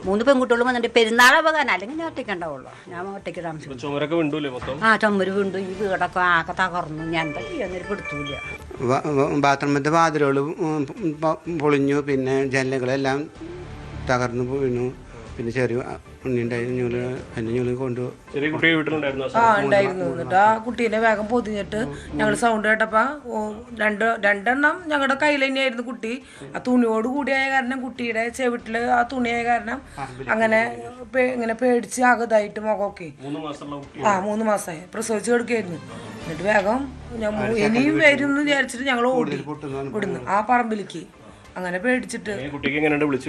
3 പെൺകുട്ടികളും വന്നിട്ട് പെരുന്നാളെ പോകാൻ. അല്ലെങ്കിൽ ഞാൻ ഒറ്റയ്ക്ക് ഉണ്ടാവുള്ളൂ. ഞാൻ ഒറ്റയ്ക്ക് താമസിക്കും. ചുമര് വീണ്ടു. ഈ വീടൊക്കെ ആകെ തകർന്നു. ഞാൻ എന്താ ചെയ്യാന്നൊരു പിടുത്തൂല്ല. ബാത്റൂമിൻ്റെ വാതിലുകൾ പൊളിഞ്ഞു. പിന്നെ ജനലുകളെല്ലാം തകർന്നു വീണു. പിന്നെ ചെറിയ ഉണ്ണിണ്ടായിരുന്നു. എൻ്റെ ഞൂല് കൊണ്ടു. ഉണ്ടായിരുന്നു. എന്നിട്ട് ആ കുട്ടീനെ വേഗം പൊതിഞ്ഞിട്ട് ഞങ്ങൾ സൗണ്ട് കേട്ടപ്പോ രണ്ടെണ്ണം ഞങ്ങളുടെ കയ്യിൽ തന്നെയായിരുന്നു കുട്ടി. ആ തുണിയോട് കൂടിയായ കാരണം കുട്ടിയുടെ ചെവിട്ടില് ആ തുണിയായ കാരണം അങ്ങനെ ഇങ്ങനെ പേടിച്ച് ആകതായിട്ട് മുഖമൊക്കെ 3 മാസമായി പ്രസവിച്ച് കിടക്കുകയായിരുന്നു. എന്നിട്ട് വേഗം ഇനിയും വരും എന്ന് വിചാരിച്ചിട്ട് ഞങ്ങൾ ഓടി ഇവിടുന്ന് ആ പറമ്പിലേക്ക്. അങ്ങനെ പേടിച്ചിട്ട് വിളിച്ചു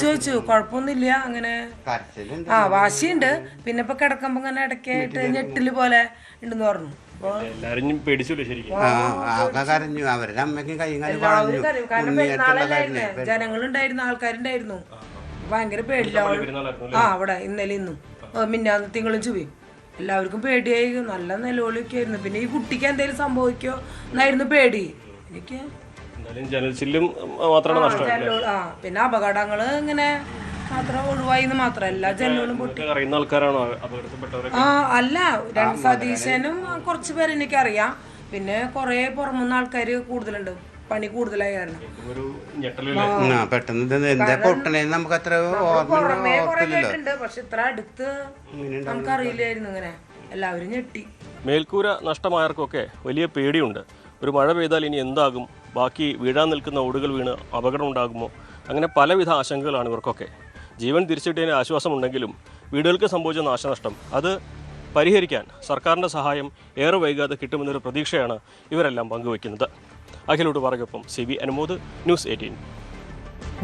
ചോദിച്ചു. കുഴപ്പമൊന്നുമില്ല. അങ്ങനെ വാശിയുണ്ട്. പിന്നെ ഇപ്പൊ കിടക്കുമ്പോ ഇങ്ങനെ ഇടയ്ക്കായിട്ട് ഞെട്ടില് പോലെ ഉണ്ടെന്ന് പറഞ്ഞു. ജനങ്ങളുണ്ടായിരുന്നു, ആൾക്കാരുണ്ടായിരുന്നു. ഭയങ്കര പേടില്ല. അവിടെ ഇന്നലെ ഇന്നും മിന്നാന്ന് തിങ്കളും ചൊവ്വയും എല്ലാവർക്കും പേടിയായി. നല്ല നിലവിളിയൊക്കെ ആയിരുന്നു. പിന്നെ ഈ കുട്ടിക്ക് എന്തെങ്കിലും സംഭവിക്കോ എന്നായിരുന്നു പേടി. എനിക്ക് പിന്നെ അപകടങ്ങള് ഇങ്ങനെ മാത്രം ഒഴിവായി മാത്രം. എല്ലാ ജനലും പൊട്ടി. അല്ല, സതീശനും കുറച്ച് പേര് എനിക്കറിയാം. പിന്നെ കുറെ പുറമുന്ന ആൾക്കാര് കൂടുതലുണ്ട്. പണി കൂടുതലായ കാരണം പക്ഷെ ഇത്ര അടുത്ത് നമുക്കറിയില്ലായിരുന്നു. ഇങ്ങനെ എല്ലാവരും ഞെട്ടി. മേൽക്കൂര നഷ്ടമായവർക്കൊക്കെ വലിയ പേടിയുണ്ട്. ഒരു മഴ പെയ്താൽ ഇനി എന്താകും? ബാക്കി വീഴാൻ നിൽക്കുന്ന ഓടുകൾ വീണ് അപകടം ഉണ്ടാകുമോ? അങ്ങനെ പലവിധ ആശങ്കകളാണ് ഇവർക്കൊക്കെ. ജീവൻ തിരിച്ചിട്ടതിന് ആശ്വാസമുണ്ടെങ്കിലും വീടുകൾക്ക് സംഭവിച്ച നാശനഷ്ടം അത് പരിഹരിക്കാൻ സർക്കാരിൻ്റെ സഹായം ഏറെ വൈകാതെ കിട്ടുമെന്നൊരു പ്രതീക്ഷയാണ് ഇവരെല്ലാം പങ്കുവയ്ക്കുന്നത്. അഖിലോട്ട് പറയൊപ്പം CB അനുമോദ്, ന്യൂസ് 18.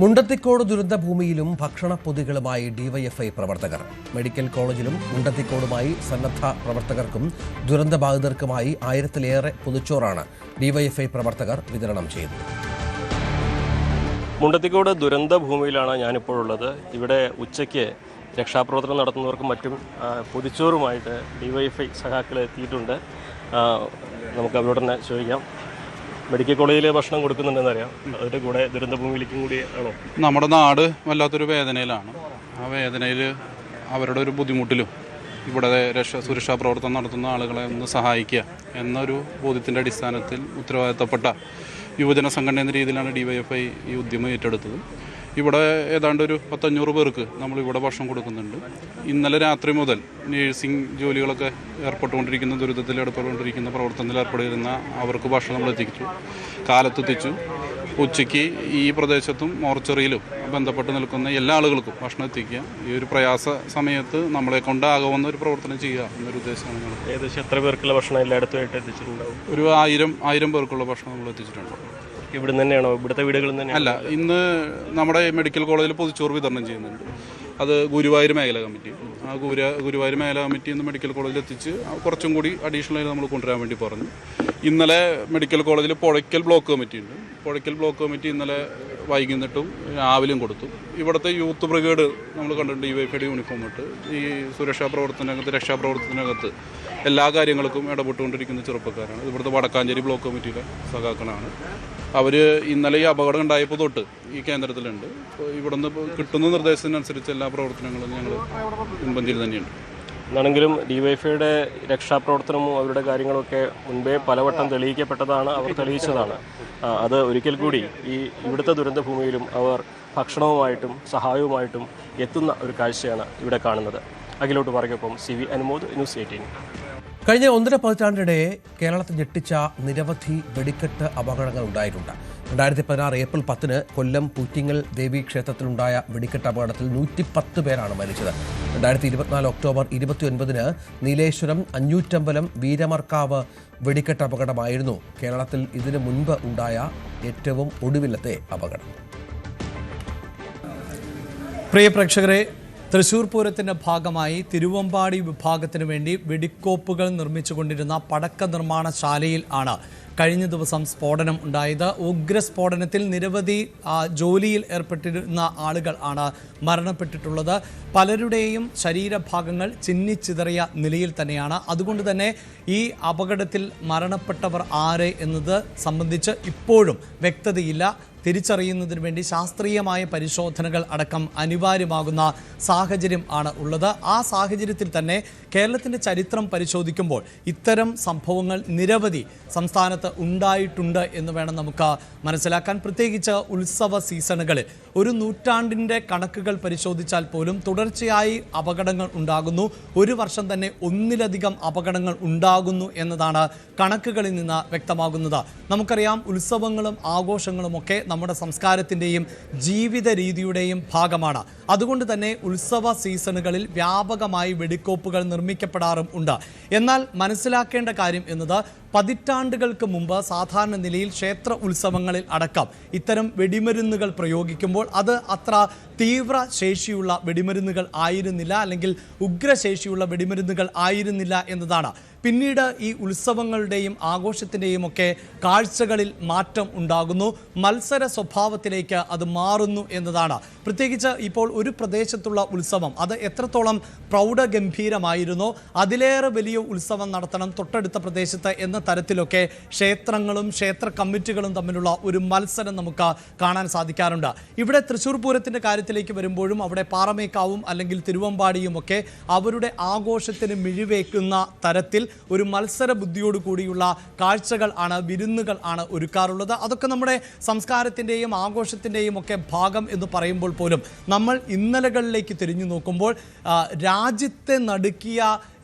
മുണ്ടത്തിക്കോട് ദുരന്തഭൂമിയിലും ഭക്ഷണപ്പൊതികളുമായി ഡിവൈഎഫ്ഐ പ്രവർത്തകർ. മെഡിക്കൽ കോളേജിലും മുണ്ടത്തിക്കോടുമായി സന്നദ്ധ പ്രവർത്തകർക്കും ദുരന്തബാധിതർക്കുമായി 1000-ലേറെ പൊതിച്ചോറാണ് ഡിവൈഎഫ്ഐ പ്രവർത്തകർ വിതരണം ചെയ്തത്. മുണ്ടത്തിക്കോട് ദുരന്തഭൂമിയിലാണ് ഞാനിപ്പോഴുള്ളത്. ഇവിടെ ഉച്ചയ്ക്ക് രക്ഷാപ്രവർത്തനം നടത്തുന്നവർക്കും മറ്റും പൊതിച്ചോറുമായിട്ട് ഡിവൈഎഫ്ഐ സഖാക്കൾ എത്തിയിട്ടുണ്ട്. നമുക്ക് അവരോട് തന്നെ ചോദിക്കാം. മെഡിക്കൽ കോളേജിലെ ഭക്ഷണം കൊടുക്കുന്നുണ്ടെന്നറിയാം, അതിൻ്റെ കൂടെ ദുരന്തഭൂമിയിലേക്കും കൂടി ആണോ? നമ്മുടെ നാട് വല്ലാത്തൊരു വേദനയിലാണ്. ആ വേദനയിൽ അവരുടെ ഒരു ബുദ്ധിമുട്ടിലും ഇവിടെ സുരക്ഷാ പ്രവർത്തനം നടത്തുന്ന ആളുകളെ ഒന്ന് സഹായിക്കുക എന്നൊരു ബോധ്യത്തിൻ്റെ അടിസ്ഥാനത്തിൽ ഉത്തരവാദിത്തപ്പെട്ട യുവജന സംഘടന എന്ന രീതിയിലാണ് ഡിവൈഎഫ്ഐ ഈ ഉദ്യമം ഏറ്റെടുത്തത്. ഇവിടെ ഏതാണ്ട് ഒരു 500 പേർക്ക് നമ്മളിവിടെ ഭക്ഷണം കൊടുക്കുന്നുണ്ട്. ഇന്നലെ രാത്രി മുതൽ നേഴ്സിംഗ് ജോലികളൊക്കെ ഏർപ്പെട്ടുകൊണ്ടിരിക്കുന്ന ദുരിതത്തിൽ ഏർപ്പെട്ടുകൊണ്ടിരിക്കുന്ന പ്രവർത്തനത്തിൽ ഏർപ്പെട്ടിരുന്ന അവർക്ക് ഭക്ഷണം നമ്മൾ എത്തിച്ചു, കാലത്തെത്തിച്ചു. ഉച്ചയ്ക്ക് ഈ പ്രദേശത്തും മോർച്ചറിയിലും ബന്ധപ്പെട്ട് നിൽക്കുന്ന എല്ലാ ആളുകൾക്കും ഭക്ഷണം എത്തിക്കുക. ഈ ഒരു പ്രയാസ സമയത്ത് നമ്മളെ കൊണ്ടാകാവുന്ന ഒരു പ്രവർത്തനം ചെയ്യുക എന്നൊരു ഉദ്ദേശമാണ് ഞങ്ങൾ. ഏകദേശം എത്ര പേർക്കുള്ള ഭക്ഷണം എല്ലായിടത്തുമായിട്ട് എത്തിച്ചിട്ടുണ്ടാവും? ഒരു 1000 പേർക്കുള്ള ഭക്ഷണം നമ്മൾ എത്തിച്ചിട്ടുണ്ട്. ഇവിടെ തന്നെയാണോ? ഇവിടുത്തെ വീടുകളിൽ തന്നെ അല്ല, ഇന്ന് നമ്മുടെ മെഡിക്കൽ കോളേജിൽ പൊതിച്ചോറ് വിതരണം ചെയ്യുന്നുണ്ട്. അത് ഗുരുവായൂർ മേഖല കമ്മിറ്റി, ആ ഗുരുവായൂർ മേഖല കമ്മിറ്റി ഇന്ന് മെഡിക്കൽ കോളേജിൽ എത്തിച്ച് കുറച്ചും കൂടി അഡീഷണലായി നമ്മൾ കൊണ്ടുവരാൻ വേണ്ടി പറഞ്ഞു. ഇന്നലെ മെഡിക്കൽ കോളേജിൽ പുഴയ്ക്കൽ ബ്ലോക്ക് കമ്മിറ്റി ഉണ്ട്. പുഴയ്ക്കൽ ബ്ലോക്ക് കമ്മിറ്റി ഇന്നലെ വൈകുന്നിട്ടും രാവിലെയും കൊടുത്തു. ഇവിടുത്തെ യൂത്ത് ബ്രിഗേഡ് നമ്മൾ കണ്ടിട്ടുണ്ട്, ഡിവൈഎഫ്ഐയുടെ യൂണിഫോം ഇട്ട് ഈ രക്ഷാപ്രവർത്തനത്തിനകത്ത് എല്ലാ കാര്യങ്ങൾക്കും ഇടപെട്ടുകൊണ്ടിരിക്കുന്ന ചെറുപ്പക്കാരാണ്. ഇവിടുത്തെ വടക്കാഞ്ചേരി ബ്ലോക്ക് കമ്മിറ്റിയിലെ സഖാക്കളാണ്. അവർ ഇന്നലെ ഈ അപകടം ഉണ്ടായപ്പോൾ തൊട്ട് ഈ കേന്ദ്രത്തിലുണ്ട്. ഇവിടുന്ന് കിട്ടുന്ന നിർദ്ദേശത്തിനനുസരിച്ച് എല്ലാ പ്രവർത്തനങ്ങളും ഞങ്ങൾ മുൻപന്തിയിൽ തന്നെയുണ്ട്. എന്നാണെങ്കിലും ഡിവൈഎഫ്ഐയുടെ രക്ഷാപ്രവർത്തനവും അവരുടെ കാര്യങ്ങളൊക്കെ മുൻപേ പലവട്ടം തെളിയിക്കപ്പെട്ടതാണ്, അവർ തെളിയിച്ചതാണ്. അത് ഒരിക്കൽ കൂടി ഈ ഇവിടുത്തെ ദുരന്തഭൂമിയിലും അവർ ഭക്ഷണവുമായിട്ടും സഹായവുമായിട്ടും എത്തുന്ന ഒരു കാഴ്ചയാണ് ഇവിടെ കാണുന്നത്. അഖിലോട്ട് പറയൊപ്പം CB അനുമോദ്, ന്യൂസ് 18. കഴിഞ്ഞ 1.5 പതിറ്റാണ്ടിടെ കേരളത്തെ ഞെട്ടിച്ച നിരവധി വെടിക്കെട്ട് അപകടങ്ങൾ ഉണ്ടായിട്ടുണ്ട്. 2016 ഏപ്രിൽ 10 കൊല്ലം പൂറ്റിങ്ങൽ ദേവീക്ഷേത്രത്തിലുണ്ടായ വെടിക്കെട്ട് അപകടത്തിൽ 110 പേരാണ് മരിച്ചത്. 2024 ഒക്ടോബർ 29 നീലേശ്വരം അഞ്ഞൂറ്റമ്പലം വീരമർക്കാവ് വെടിക്കെട്ട് അപകടമായിരുന്നു കേരളത്തിൽ ഇതിനു മുൻപ് ഉണ്ടായ ഏറ്റവും ഒടുവിലത്തെ അപകടം. പ്രിയ പ്രേക്ഷകരെ, തൃശൂർ പൂരത്തിൻ്റെ ഭാഗമായി തിരുവമ്പാടി വിഭാഗത്തിന് വേണ്ടി വെടിക്കോപ്പുകൾ നിർമ്മിച്ചുകൊണ്ടിരുന്ന പടക്ക നിർമ്മാണശാലയിൽ ആണ് കഴിഞ്ഞ ദിവസം സ്ഫോടനം ഉണ്ടായത്. ഉഗ്രസ്ഫോടനത്തിൽ നിരവധി ജോലിയിൽ ഏർപ്പെട്ടിരുന്ന ആളുകൾ ആണ് മരണപ്പെട്ടിട്ടുള്ളത്. പലരുടെയും ശരീരഭാഗങ്ങൾ ചിന്നിച്ചിതറിയ നിലയിൽ തന്നെയാണ്. അതുകൊണ്ട് തന്നെ ഈ അപകടത്തിൽ മരണപ്പെട്ടവർ ആര് എന്നത് സംബന്ധിച്ച് ഇപ്പോഴും വ്യക്തതയില്ല. തിരിച്ചറിയുന്നതിന് വേണ്ടി ശാസ്ത്രീയമായ പരിശോധനകൾ അടക്കം അനിവാര്യമാകുന്ന സാഹചര്യം ആണ് ഉള്ളത്. ആ സാഹചര്യത്തിൽ തന്നെ കേരളത്തിൻ്റെ ചരിത്രം പരിശോധിക്കുമ്പോൾ ഇത്തരം സംഭവങ്ങൾ നിരവധി സംസ്ഥാനത്ത് ഉണ്ടായിട്ടുണ്ട് എന്ന് വേണം നമുക്ക് മനസ്സിലാക്കാൻ. പ്രത്യേകിച്ച് ഉത്സവ സീസണുകളിൽ ഒരു നൂറ്റാണ്ടിൻ്റെ കണക്കുകൾ പരിശോധിച്ചാൽ പോലും തുടർച്ചയായി അപകടങ്ങൾ ഉണ്ടാകുന്നു. ഒരു വർഷം തന്നെ ഒന്നിലധികം അപകടങ്ങൾ ഉണ്ടാകുന്നു എന്നതാണ് കണക്കുകളിൽ നിന്ന് വ്യക്തമാകുന്നത്. നമുക്കറിയാം, ഉത്സവങ്ങളും ആഘോഷങ്ങളുമൊക്കെ നമ്മുടെ സംസ്കാരത്തിൻ്റെയും ജീവിത രീതിയുടെയും ഭാഗമാണ്. അതുകൊണ്ട് തന്നെ ഉത്സവ സീസണുകളിൽ വ്യാപകമായി വെടിക്കോപ്പുകൾ നിർമ്മിക്കപ്പെടാറും ഉണ്ട്. എന്നാൽ മനസ്സിലാക്കേണ്ട കാര്യം എന്നത് പതിറ്റാണ്ടുകൾക്ക് മുമ്പ് സാധാരണ നിലയിൽ ക്ഷേത്ര ഉത്സവങ്ങളിൽ അടക്കം ഇത്തരം വെടിമരുന്നുകൾ പ്രയോഗിക്കുമ്പോൾ അത് അത്ര തീവ്ര ശേഷിയുള്ള വെടിമരുന്നുകൾ ആയിരുന്നില്ല, അല്ലെങ്കിൽ ഉഗ്രശേഷിയുള്ള വെടിമരുന്നുകൾ ആയിരുന്നില്ല എന്നതാണ്. പിന്നീട് ഈ ഉത്സവങ്ങളുടെയും ആഘോഷത്തിൻ്റെയും ഒക്കെ കാഴ്ചകളിൽ മാറ്റം ഉണ്ടാകുന്നു, മത്സര സ്വഭാവത്തിലേക്ക് അത് മാറുന്നു എന്നതാണ്. പ്രത്യേകിച്ച് ഇപ്പോൾ ഒരു പ്രദേശത്തുള്ള ഉത്സവം അത് എത്രത്തോളം പ്രൗഢഗംഭീരമായിരുന്നോ അതിലേറെ വലിയ ഉത്സവം നടത്തണം തൊട്ടടുത്ത പ്രദേശത്ത് എന്ന തരത്തിലൊക്കെ ക്ഷേത്രങ്ങളും ക്ഷേത്ര കമ്മിറ്റികളും തമ്മിലുള്ള ഒരു മത്സരം നമുക്ക് കാണാൻ സാധിക്കാറുണ്ട്. ഇവിടെ തൃശ്ശൂർ പൂരത്തിൻ്റെ കാര്യത്തിലേക്ക് വരുമ്പോഴും അവിടെ പാറമേക്കാവും അല്ലെങ്കിൽ തിരുവമ്പാടിയും ഒക്കെ അവരുടെ ആഘോഷത്തിന് മിഴിവേക്കുന്ന തരത്തിൽ ഒരു മത്സര ബുദ്ധിയോട് കൂടിയുള്ള കാഴ്ചകൾ ആണ്, വിരുന്നുകൾ ആണ് ഒരുക്കാറുള്ളത്. അതൊക്കെ നമ്മുടെ സംസ്കാരത്തിൻ്റെയും ആഘോഷത്തിൻ്റെയും ഒക്കെ ഭാഗം എന്ന് പറയുമ്പോൾ പോലും നമ്മൾ ഇന്നലകളിലേക്ക് തിരിഞ്ഞു നോക്കുമ്പോൾ രാജ്യത്തെ നടുക്കിയ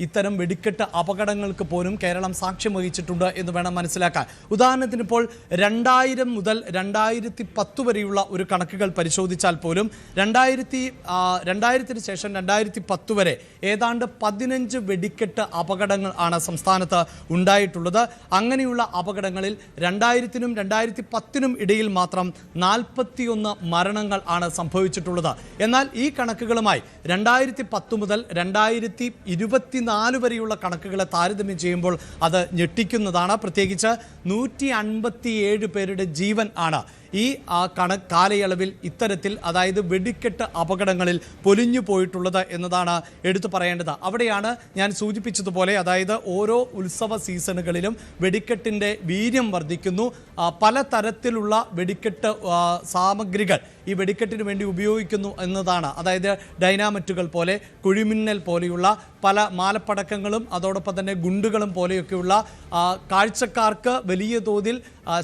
ഇത്തരം വെടിക്കെട്ട് അപകടങ്ങൾക്ക് പോലും കേരളം സാക്ഷ്യം വഹിച്ചിട്ടുണ്ട് ഉണ്ടായിട്ടുണ്ട് എന്ന് വേണം മനസ്സിലാക്കാൻ. ഉദാഹരണത്തിന് ഇപ്പോൾ 2000 മുതൽ 2010 വരെയുള്ള ഒരു കണക്കുകൾ പരിശോധിച്ചാൽ പോലും 2000-ന് ശേഷം 2010 വരെ ഏതാണ്ട് 15 വെടിക്കെട്ട് അപകടങ്ങൾ ആണ് സംസ്ഥാനത്ത് ഉണ്ടായിട്ടുള്ളത്. അങ്ങനെയുള്ള അപകടങ്ങളിൽ 2000-നും 2010-നും ഇടയിൽ മാത്രം 41 മരണങ്ങൾ ആണ് സംഭവിച്ചിട്ടുള്ളത്. എന്നാൽ ഈ കണക്കുകളുമായി 2010 മുതൽ 2024 വരെയുള്ള കണക്കുകളെ താരതമ്യം ചെയ്യുമ്പോൾ അത് ഞെട്ടിക്കുന്നതാണ്. പ്രത്യേകിച്ച് 157 പേരുടെ ജീവൻ ആണ് ഈ കാലയളവിൽ ഇത്തരത്തിൽ, അതായത് വെടിക്കെട്ട് അപകടങ്ങളിൽ പൊലിഞ്ഞു പോയിട്ടുള്ളത് എന്നതാണ് എടുത്തു പറയേണ്ടത്. അവിടെയാണ് ഞാൻ സൂചിപ്പിച്ചതുപോലെ, അതായത് ഓരോ ഉത്സവ സീസണുകളിലും വെടിക്കെട്ടിൻ്റെ വീര്യം വർദ്ധിക്കുന്നു. പലതരത്തിലുള്ള വെടിക്കെട്ട് സാമഗ്രികൾ ഈ വെടിക്കെട്ടിന് വേണ്ടി ഉപയോഗിക്കുന്നു എന്നതാണ്. അതായത് ഡൈനാമറ്റുകൾ പോലെ, കുഴിമിന്നൽ പോലെയുള്ള പല മാലപ്പടക്കങ്ങളും അതോടൊപ്പം തന്നെ ഗുണ്ടുകളും പോലെയൊക്കെയുള്ള കാഴ്ചക്കാർക്ക് വലിയ തോതിൽ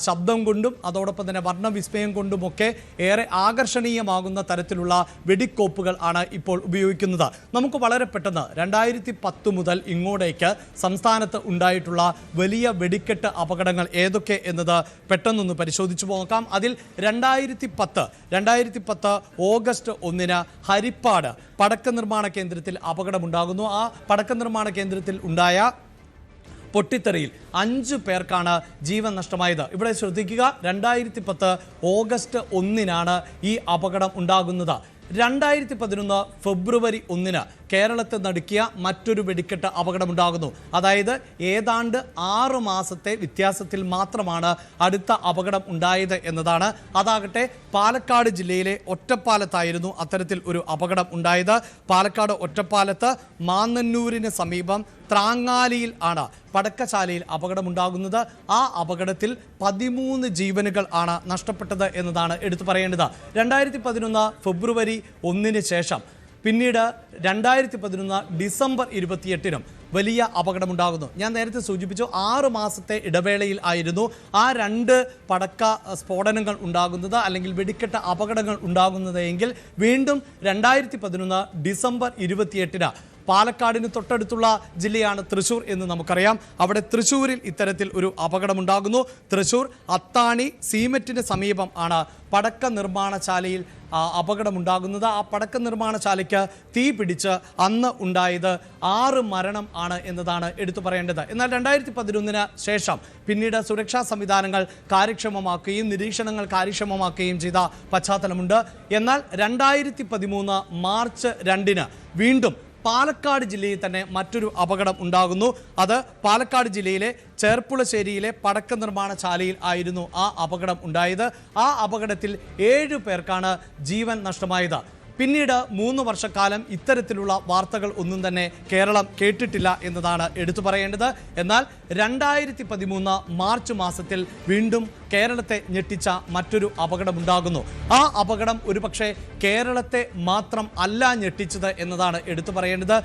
ശബ്ദം കൊണ്ടും അതോടൊപ്പം തന്നെ വർണ്ണവിസ്മയം കൊണ്ടുമൊക്കെ ഏറെ ആകർഷണീയമാകുന്ന തരത്തിലുള്ള വെടിക്കോപ്പുകൾ ആണ് ഇപ്പോൾ ഉപയോഗിക്കുന്നത്. നമുക്ക് വളരെ പെട്ടെന്ന് 2010 മുതൽ ഇങ്ങോട്ടേക്ക് സംസ്ഥാനത്ത് ഉണ്ടായിട്ടുള്ള വലിയ വെടിക്കെട്ട് അപകടങ്ങൾ ഏതൊക്കെ എന്നത് പെട്ടെന്നൊന്ന് പരിശോധിച്ചു നോക്കാം. അതിൽ 2010 ഓഗസ്റ്റ് 1-ന് ഹരിപ്പാട് പടക്ക നിർമ്മാണ കേന്ദ്രത്തിൽ അപകടമുണ്ടാകുന്നു. ആ പടക്ക നിർമ്മാണ കേന്ദ്രത്തിൽ ഉണ്ടായ പൊട്ടിത്തെറിയിൽ 5 പേർക്കാണ് ജീവൻ നഷ്ടമായത്. ഇവിടെ ശ്രദ്ധിക്കുക, 2010 ഓഗസ്റ്റ് 1-നാണ് ഈ അപകടം ഉണ്ടാകുന്നത്. 2011 ഫെബ്രുവരി 1-ന് കേരളത്തെ നടുക്കിയ മറ്റൊരു വെടിക്കെട്ട് അപകടമുണ്ടാകുന്നു. അതായത് ഏതാണ്ട് 6 മാസത്തെ വ്യത്യാസത്തിൽ മാത്രമാണ് അടുത്ത അപകടം ഉണ്ടായത് എന്നതാണ്. അതാകട്ടെ പാലക്കാട് ജില്ലയിലെ ഒറ്റപ്പാലത്തായിരുന്നു അത്തരത്തിൽ ഒരു അപകടം ഉണ്ടായത്. പാലക്കാട് ഒറ്റപ്പാലത്ത് മാന്നന്നൂരിന് സമീപം ത്രാങ്ങാലിയിൽ ആണ് പടക്കശാലയിൽ അപകടമുണ്ടാകുന്നത്. ആ അപകടത്തിൽ 13 ജീവനുകൾ ആണ് നഷ്ടപ്പെട്ടത് എന്നതാണ് എടുത്തു പറയേണ്ടത്. 2011 ഫെബ്രുവരി 1-ന് ശേഷം പിന്നീട് 2011 ഡിസംബർ 28-നും വലിയ അപകടമുണ്ടാകുന്നു. ഞാൻ നേരത്തെ സൂചിപ്പിച്ചു, 6 മാസത്തെ ഇടവേളയിൽ ആയിരുന്നു ആ 2 പടക്ക സ്ഫോടനങ്ങൾ ഉണ്ടാകുന്നത്, അല്ലെങ്കിൽ വെടിക്കെട്ട് അപകടങ്ങൾ ഉണ്ടാകുന്നത് എങ്കിൽ വീണ്ടും 2011 ഡിസംബർ 28-ന് പാലക്കാടിന് തൊട്ടടുത്തുള്ള ജില്ലയാണ് തൃശ്ശൂർ എന്ന് നമുക്കറിയാം. അവിടെ തൃശ്ശൂരിൽ ഇത്തരത്തിൽ ഒരു അപകടമുണ്ടാകുന്നു. തൃശ്ശൂർ അത്താണി സീമെറ്റിന് സമീപം ആണ് പടക്ക നിർമ്മാണശാലയിൽ അപകടമുണ്ടാകുന്നത്. ആ പടക്ക നിർമ്മാണശാലയ്ക്ക് തീ പിടിച്ച് അന്ന് ഉണ്ടായത് 6 മരണം ആണ് എന്നതാണ് എടുത്തു പറയേണ്ടത്. എന്നാൽ 2011-ന് ശേഷം പിന്നീട് സുരക്ഷാ സംവിധാനങ്ങൾ കാര്യക്ഷമമാക്കുകയും നിരീക്ഷണങ്ങൾ കാര്യക്ഷമമാക്കുകയും ചെയ്ത പശ്ചാത്തലമുണ്ട്. എന്നാൽ 2013 മാർച്ച് 2-ന് വീണ്ടും പാലക്കാട് ജില്ലയിൽ തന്നെ മറ്റൊരു അപകടം ഉണ്ടാകുന്നു. അത് പാലക്കാട് ജില്ലയിലെ ചേർപ്പുളശ്ശേരിയിലെ പടക്ക നിർമ്മാണശാലയിൽ ആയിരുന്നു ആ അപകടം ഉണ്ടായത്. ആ അപകടത്തിൽ 7 പേർക്കാണ് ജീവൻ നഷ്ടമായത്. പിന്നീട് 3 വർഷക്കാലം ഇത്തരത്തിലുള്ള വാർത്തകൾ ഒന്നും തന്നെ കേരളം കേട്ടിട്ടില്ല എന്നതാണ് എടുത്തു പറയേണ്ടത്. എന്നാൽ 2013 മാർച്ച് മാസത്തിൽ വീണ്ടും കേരളത്തെ ഞെട്ടിച്ച മറ്റൊരു അപകടമുണ്ടാകുന്നു. ആ അപകടം ഒരുപക്ഷെ കേരളത്തെ മാത്രം അല്ല ഞെട്ടിച്ചത് എന്നതാണ് എടുത്തു പറയേണ്ടത്.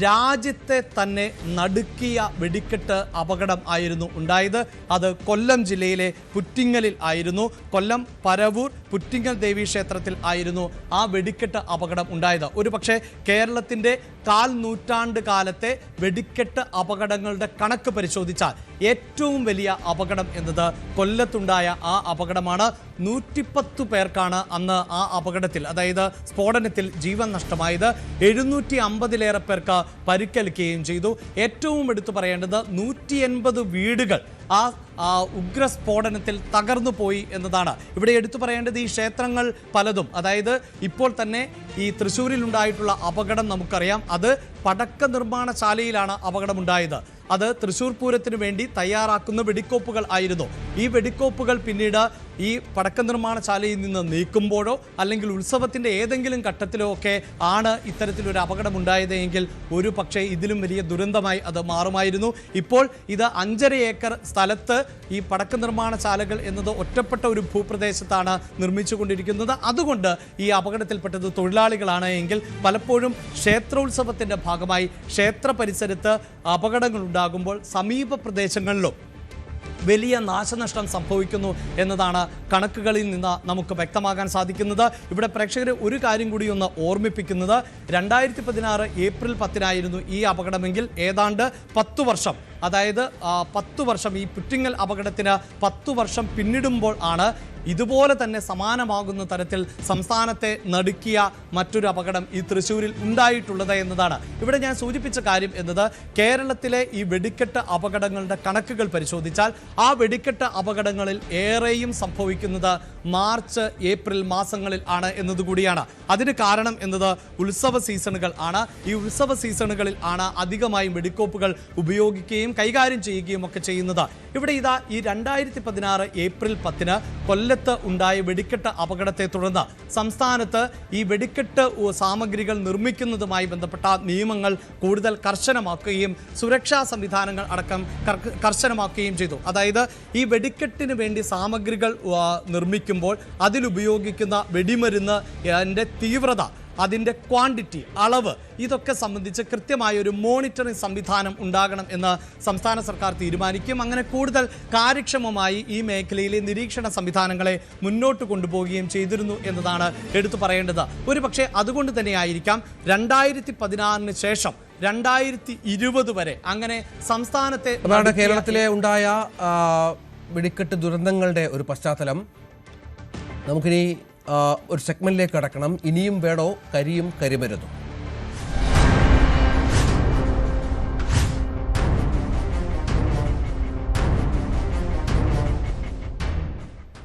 രാജ്യത്തെ തന്നെ നടുക്കിയ വെടിക്കെട്ട് അപകടം ആയിരുന്നു ഉണ്ടായത്. അത് കൊല്ലം ജില്ലയിലെ പുറ്റിങ്ങലിൽ ആയിരുന്നു. കൊല്ലം പരവൂർ പുറ്റിങ്ങൽ ദേവീ ക്ഷേത്രത്തിൽ ആയിരുന്നു ആ വെടിക്കെട്ട് അപകടം ഉണ്ടായത്. ഒരുപക്ഷെ കേരളത്തിൻ്റെ 1/4 നൂറ്റാണ്ട് കാലത്തെ വെടിക്കെട്ട് അപകടങ്ങളുടെ കണക്ക് പരിശോധിച്ചാൽ ഏറ്റവും വലിയ അപകടം എന്നത് കൊല്ലത്തുണ്ടായ ആ അപകടമാണ്. 110 പേർക്കാണ് അന്ന് ആ അപകടത്തിൽ, അതായത് സ്ഫോടനത്തിൽ ജീവൻ നഷ്ടമായത്. 750-ലേറെ പേർക്ക് പരിക്കേൽക്കുകയും ചെയ്തു. ഏറ്റവും എടുത്തു പറയേണ്ടത് 180 വീടുകൾ ആ ഉഗ്രസ്ഫോടനത്തിൽ തകർന്നു പോയി എന്നതാണ്. ഇവിടെ എടുത്തു പറയേണ്ടത് ഈ ക്ഷേത്രങ്ങൾ പലതും, അതായത് ഇപ്പോൾ തന്നെ ഈ തൃശ്ശൂരിലുണ്ടായിട്ടുള്ള അപകടം നമുക്കറിയാം. അത് പടക്ക നിർമ്മാണശാലയിലാണ് അപകടമുണ്ടായത്. അത് തൃശ്ശൂർ പൂരത്തിന് വേണ്ടി തയ്യാറാക്കുന്ന വെടിക്കോപ്പുകൾ ആയിരുന്നു. ഈ വെടിക്കോപ്പുകൾ പിന്നീട് ഈ പടക്ക നിർമ്മാണശാലയിൽ നിന്ന് നീക്കുമ്പോഴോ അല്ലെങ്കിൽ ഉത്സവത്തിൻ്റെ ഏതെങ്കിലും ഘട്ടത്തിലോ ഒക്കെ ആണ് ഇത്തരത്തിലൊരു അപകടമുണ്ടായത് എങ്കിൽ ഒരു പക്ഷേ ഇതിലും വലിയ ദുരന്തമായി അത് മാറുമായിരുന്നു. ഇപ്പോൾ ഇത് 5.5 ഏക്കർ സ്ഥലത്ത് ഈ പടക്ക നിർമ്മാണശാലകൾ എന്നത് ഒറ്റപ്പെട്ട ഒരു ഭൂപ്രദേശത്താണ് നിർമ്മിച്ചുകൊണ്ടിരിക്കുന്നത്. അതുകൊണ്ട് ഈ അപകടത്തിൽപ്പെട്ടത് തൊഴിലാളികളാണ് എങ്കിൽ പലപ്പോഴും ക്ഷേത്രോത്സവത്തിൻ്റെ ഭാഗമായി ക്ഷേത്ര പരിസരത്ത് അപകടങ്ങൾ ഉണ്ടാകുമ്പോൾ സമീപ പ്രദേശങ്ങളിലും വലിയ നാശനഷ്ടം സംഭവിക്കുന്നു എന്നതാണ് കണക്കുകളിൽ നിന്ന് നമുക്ക് വ്യക്തമാക്കാൻ സാധിക്കുന്നത്. ഇവിടെ പ്രേക്ഷകർ ഒരു കാര്യം കൂടി ഒന്ന് ഓർമ്മിപ്പിക്കുന്നത്, 2016 ഏപ്രിൽ 10 ഈ അപകടമെങ്കിൽ ഏതാണ്ട് 10 വർഷം, അതായത് 10 വർഷം, ഈ പുറ്റിങ്ങൽ അപകടത്തിന് 10 വർഷം പിന്നിടുമ്പോൾ ആണ് ഇതുപോലെ തന്നെ സമാനമാകുന്ന തരത്തിൽ സംസ്ഥാനത്തെ നടുക്കിയ മറ്റൊരു അപകടം ഈ തൃശ്ശൂരിൽ ഉണ്ടായിട്ടുള്ളത് എന്നതാണ്. ഇവിടെ ഞാൻ സൂചിപ്പിച്ച കാര്യം എന്നത്, കേരളത്തിലെ ഈ വെടിക്കെട്ട് അപകടങ്ങളുടെ കണക്കുകൾ പരിശോധിച്ചാൽ ആ വെടിക്കെട്ട് അപകടങ്ങളിൽ ഏറെയും സംഭവിക്കുന്നത് മാർച്ച് ഏപ്രിൽ മാസങ്ങളിൽ ആണ് എന്നതുകൂടിയാണ്. അതിന് കാരണം എന്നത് ഉത്സവ സീസണുകൾ ആണ്. ഈ ഉത്സവ സീസണുകളിൽ ആണ് അധികമായും വെടിക്കോപ്പുകൾ ഉപയോഗിക്കുകയും കൈകാര്യം ചെയ്യുകയും ഒക്കെ ചെയ്യുന്നത്. ഇവിടെ ഇതാ ഈ 2016 ഏപ്രിൽ 10 കൊല്ലത്ത് ഉണ്ടായ വെടിക്കെട്ട് അപകടത്തെ തുടർന്ന് സംസ്ഥാനത്ത് ഈ വെടിക്കെട്ട് സാമഗ്രികൾ നിർമ്മിക്കുന്നതുമായി ബന്ധപ്പെട്ട നിയമങ്ങൾ കൂടുതൽ കർശനമാക്കുകയും സുരക്ഷാ സംവിധാനങ്ങൾ അടക്കം കർശനമാക്കുകയും ചെയ്തു. അതായത് ഈ വെടിക്കെട്ടിന് വേണ്ടി സാമഗ്രികൾ നിർമ്മിക്കുമ്പോൾ അതിലുപയോഗിക്കുന്ന വെടിമരുന്ന് അതിൻ്റെ തീവ്രത, അതിൻ്റെ ക്വാണ്ടിറ്റി, അളവ്, ഇതൊക്കെ സംബന്ധിച്ച് കൃത്യമായ ഒരു മോണിറ്ററിംഗ് സംവിധാനം ഉണ്ടാകണം എന്ന് സംസ്ഥാന സർക്കാർ തീരുമാനിക്കും. അങ്ങനെ കൂടുതൽ കാര്യക്ഷമമായി ഈ മേഖലയിലെ നിരീക്ഷണ സംവിധാനങ്ങളെ മുന്നോട്ട് കൊണ്ടുപോവുകയും ചെയ്തിരുന്നു എന്നതാണ് എടുത്തു പറയേണ്ടത്. ഒരു പക്ഷേ അതുകൊണ്ട് തന്നെയായിരിക്കാം 2016 ശേഷം 2020 വരെ അങ്ങനെ സംസ്ഥാനത്തെ കേരളത്തിലെ ഉണ്ടായ വെടിക്കെട്ട് ദുരന്തങ്ങളുടെ ഒരു പശ്ചാത്തലം നമുക്കിനി ഒരു സെഗ്മെന്റിലേക്ക് കടക്കണം. ഇനിയും വേണോ കരിയും കരിമരുന്നും?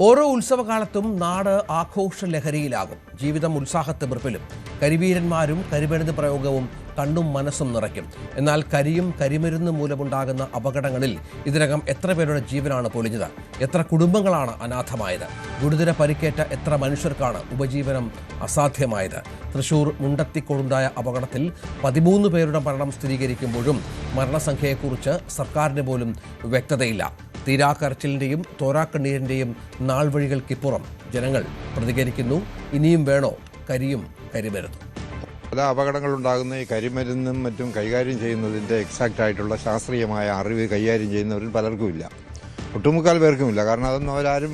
ഓരോ ഉത്സവകാലത്തും നാട് ആഘോഷ ലഹരിയിലാകും. ജീവിതം ഉത്സാഹത്തിമിർപ്പിലും. കരിവീരന്മാരും കരിമരുന്ന് പ്രയോഗവും കണ്ണും മനസ്സും നിറയ്ക്കും. എന്നാൽ കരിയും കരിമരുന്ന് മൂലമുണ്ടാകുന്ന അപകടങ്ങളിൽ ഇതിനകം എത്ര പേരുടെ ജീവനാണ് പൊലിഞ്ഞത്? എത്ര കുടുംബങ്ങളാണ് അനാഥമായത്? ഗുരുതര പരിക്കേറ്റ എത്ര മനുഷ്യർക്കാണ് ഉപജീവനം അസാധ്യമായത്? തൃശൂർ മുണ്ടത്തിക്കോടുണ്ടായ അപകടത്തിൽ 13 പേരുടെ മരണം സ്ഥിരീകരിക്കുമ്പോഴും മരണസംഖ്യയെക്കുറിച്ച് സർക്കാരിന് പോലും വ്യക്തതയില്ല. തീരാക്കരച്ചിലിൻ്റെയും തോരാക്കണ്ണീരിൻ്റെയും നാൾവഴികൾക്കിപ്പുറം ജനങ്ങൾ പ്രതികരിക്കുന്നു. ഇനിയും വേണോ കരിയും കരിമരുന്നും? പല അപകടങ്ങളുണ്ടാകുന്ന ഈ കരിമരുന്നും മറ്റും കൈകാര്യം ചെയ്യുന്നതിൻ്റെ എക്സാക്റ്റ് ആയിട്ടുള്ള ശാസ്ത്രീയമായ അറിവ് കൈകാര്യം ചെയ്യുന്നവരിൽ പലർക്കുമില്ല. ഒട്ടുമുക്കാൽ പേർക്കുമില്ല. കാരണം അതൊന്നും അവരാരും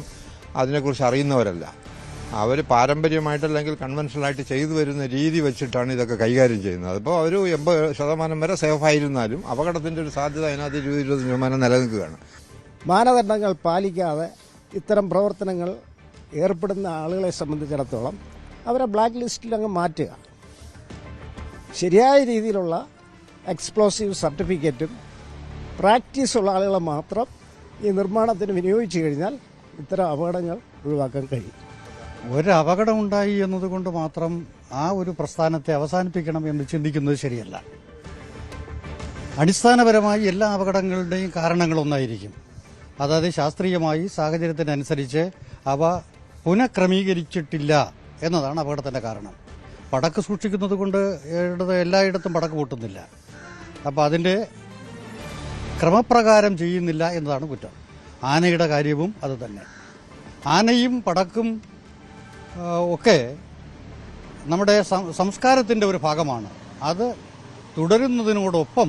അതിനെക്കുറിച്ച് അറിയുന്നവരല്ല. അവർ പാരമ്പര്യമായിട്ടല്ലെങ്കിൽ കൺവെൻഷനലായിട്ട് ചെയ്തു വരുന്ന രീതി വെച്ചിട്ടാണ് ഇതൊക്കെ കൈകാര്യം ചെയ്യുന്നത്. അപ്പോൾ ഒരു 80% വരെ സേഫായിരുന്നാലും അപകടത്തിൻ്റെ ഒരു സാധ്യത അതിനകത്ത് 20% നിലനിൽക്കുകയാണ്. മാനദണ്ഡങ്ങൾ പാലിക്കാതെ ഇത്തരം പ്രവർത്തനങ്ങൾ ഏർപ്പെടുന്ന ആളുകളെ സംബന്ധിച്ചിടത്തോളം അവരെ ബ്ലാക്ക് ലിസ്റ്റിൽ അങ്ങ് മാറ്റുക. ശരിയായ രീതിയിലുള്ള എക്സ്പ്ലോസീവ് സർട്ടിഫിക്കറ്റും പ്രാക്ടീസുള്ള ആളുകളെ മാത്രം ഈ നിർമ്മാണത്തിന് വിനിയോഗിച്ചു കഴിഞ്ഞാൽ ഇത്തരം അപകടങ്ങൾ ഒഴിവാക്കാൻ കഴിയും. ഒരു അപകടം ഉണ്ടായി എന്നതുകൊണ്ട് മാത്രം ആ ഒരു പ്രസ്ഥാനത്തെ അവസാനിപ്പിക്കണം എന്ന് ചിന്തിക്കുന്നത് ശരിയല്ല. അടിസ്ഥാനപരമായി എല്ലാ അപകടങ്ങളുടെയും കാരണങ്ങളൊന്നായിരിക്കും. അതായത് ശാസ്ത്രീയമായി സാഹചര്യത്തിനനുസരിച്ച് അവ പുനഃക്രമീകരിച്ചിട്ടില്ല എന്നതാണ് അപകടത്തിൻ്റെ കാരണം. പടക്ക് സൂക്ഷിക്കുന്നത് കൊണ്ട് എല്ലായിടത്തും പടക്ക് പൊട്ടുന്നില്ല. അപ്പോൾ അതിൻ്റെ ക്രമപ്രകാരം ചെയ്യുന്നില്ല എന്നതാണ് കുറ്റം. ആനയുടെ കാര്യവും അത് തന്നെ. ആനയും പടക്കും ഒക്കെ നമ്മുടെ സംസ്കാരത്തിൻ്റെ ഒരു ഭാഗമാണ്. അത് തുടരുന്നതിനോടൊപ്പം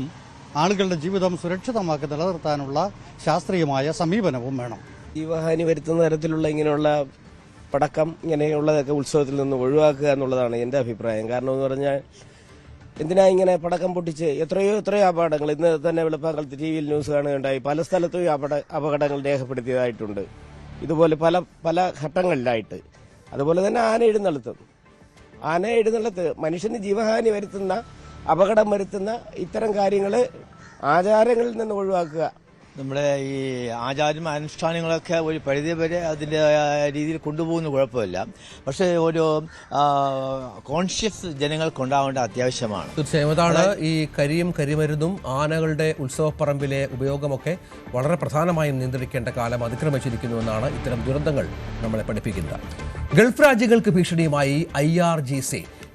ആളുകളുടെ ജീവിതം സുരക്ഷിതമാക്കി നിലനിർത്താനുള്ള ശാസ്ത്രീയമായ സമീപനവും വേണം. ജീവഹാനി വരുത്തുന്ന തരത്തിലുള്ള ഇങ്ങനെയുള്ള പടക്കം ഇങ്ങനെയുള്ളതൊക്കെ ഉത്സവത്തിൽ നിന്ന് ഒഴിവാക്കുക എന്നുള്ളതാണ് എൻ്റെ അഭിപ്രായം. കാരണം എന്ന് പറഞ്ഞാൽ എന്തിനാ ഇങ്ങനെ പടക്കം പൊട്ടിച്ച് എത്രയോ അപകടങ്ങൾ ഇന്ന് തന്നെ വെളുപ്പാങ്കാലത്ത് TV-യിൽ ന്യൂസ് കാണുകയുണ്ടായി. പല സ്ഥലത്തും അപകടങ്ങൾ രേഖപ്പെടുത്തിയതായിട്ടുണ്ട്. ഇതുപോലെ പല ഘട്ടങ്ങളിലായിട്ട്. അതുപോലെ തന്നെ ആന എഴുന്നള്ളത്ത് മനുഷ്യന് ജീവഹാനി വരുത്തുന്ന, അപകടം വരുത്തുന്ന ഇത്തരം കാര്യങ്ങൾ ആചാരങ്ങളിൽ നിന്ന് ഒഴിവാക്കുക. നമ്മുടെ ഈ ആചാരം അനുഷ്ഠാനങ്ങളൊക്കെ ഒരു പരിധി വരെ അതിൻ്റെ രീതിയിൽ കൊണ്ടുപോകുന്ന കുഴപ്പമില്ല. പക്ഷേ ഒരു കോൺഷ്യസ് ജനങ്ങൾക്കുണ്ടാവേണ്ട അത്യാവശ്യമാണ്. തീർച്ചയായും അതാണ് ഈ കരിയും കരിമരുന്നും ആനകളുടെ ഉത്സവപ്പറമ്പിലെ ഉപയോഗമൊക്കെ വളരെ പ്രധാനമായും നിയന്ത്രിക്കേണ്ട കാലം അതിക്രമിച്ചിരിക്കുന്നുവെന്നാണ് ഇത്തരം ദുരന്തങ്ങൾ നമ്മളെ പഠിപ്പിക്കുന്നത്. ഗൾഫ് രാജ്യങ്ങൾക്ക് ഭീഷണിയുമായി IRGC.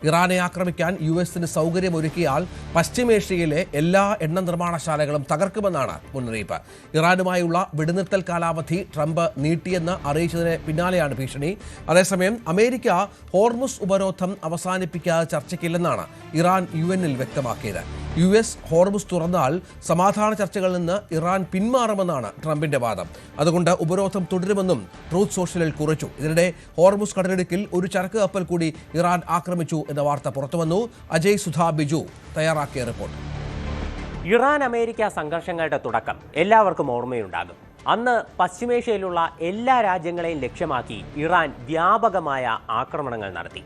ഇറാനെ ആക്രമിക്കാൻ US-ന് സൗകര്യമൊരുക്കിയാൽ പശ്ചിമേഷ്യയിലെ എല്ലാ എണ്ണ നിർമ്മാണശാലകളും തകർക്കുമെന്നാണ് മുന്നറിയിപ്പ്. ഇറാനുമായുള്ള വെടിനിർത്തൽ കാലാവധി ട്രംപ് നീട്ടിയെന്ന് അറിയിച്ചതിന് പിന്നാലെയാണ് ഭീഷണി. അതേസമയം അമേരിക്ക ഹോർമുസ് ഉപരോധം അവസാനിപ്പിക്കാതെ ചർച്ചയ്ക്കില്ലെന്നാണ് ഇറാൻ UN-ൽ വ്യക്തമാക്കിയത്. US ഹോർമുസ് തുറന്നാൽ സമാധാന ചർച്ചകളിൽ നിന്ന് ഇറാൻ പിന്മാറുമെന്നാണ് ട്രംപിന്റെ വാദം. അതുകൊണ്ട് ഉപരോധം തുടരുമെന്നും ട്രൂത്ത് സോഷ്യലിൽ കുറിച്ചു. ഇതിനിടെ ഹോർമുസ് കടലിടുക്കിൽ ഒരു ചരക്ക് കപ്പൽ കൂടി ഇറാൻ ആക്രമിച്ചു എന്ന വാർത്ത പുറത്തുവന്നു. അജയ് സുധാ ബിജു തയ്യാറാക്കിയ റിപ്പോർട്ട്. ഇറാൻ അമേരിക്ക സംഘർഷങ്ങളുടെ തുടക്കം എല്ലാവർക്കും ഓർമ്മയുണ്ടാകും. അന്ന് പശ്ചിമേഷ്യയിലുള്ള എല്ലാ രാജ്യങ്ങളെയും ലക്ഷ്യമാക്കി ഇറാൻ വ്യാപകമായ ആക്രമണങ്ങൾ നടത്തി.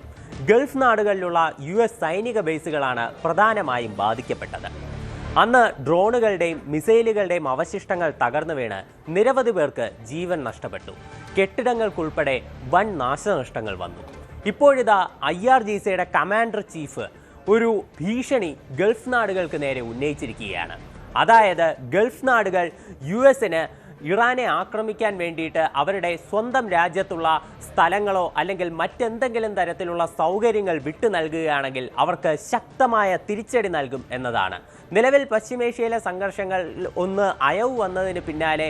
ഗൾഫ് നാടുകളിലുള്ള US സൈനിക ബേസുകളാണ് പ്രധാനമായും ബാധിക്കപ്പെട്ടത്. അന്ന് ഡ്രോണുകളുടെയും മിസൈലുകളുടെയും അവശിഷ്ടങ്ങൾ തകർന്നു വീണ് നിരവധി പേർക്ക് ജീവൻ നഷ്ടപ്പെട്ടു. കെട്ടിടങ്ങൾക്കുൾപ്പെടെ വൻ നാശനഷ്ടങ്ങൾ വന്നു. ഇപ്പോഴിതാ IRGCയുടെ കമാൻഡർ ചീഫ് ഒരു ഭീഷണി ഗൾഫ് നാടുകൾക്ക് നേരെ ഉന്നയിച്ചിരിക്കുകയാണ്. അതായത് ഗൾഫ് നാടുകൾ US-ന് ഇറാനെ ആക്രമിക്കാൻ വേണ്ടിയിട്ട് അവരുടെ സ്വന്തം രാജ്യത്തുള്ള സ്ഥലങ്ങളോ അല്ലെങ്കിൽ മറ്റെന്തെങ്കിലും തരത്തിലുള്ള സൗകര്യങ്ങൾ വിട്ടു നൽകുകയാണെങ്കിൽ അവർക്ക് ശക്തമായ തിരിച്ചടി നൽകും എന്നതാണ്. നിലവിൽ പശ്ചിമേഷ്യയിലെ സംഘർഷങ്ങൾ ഒന്ന് അയവ് വന്നതിന് പിന്നാലെ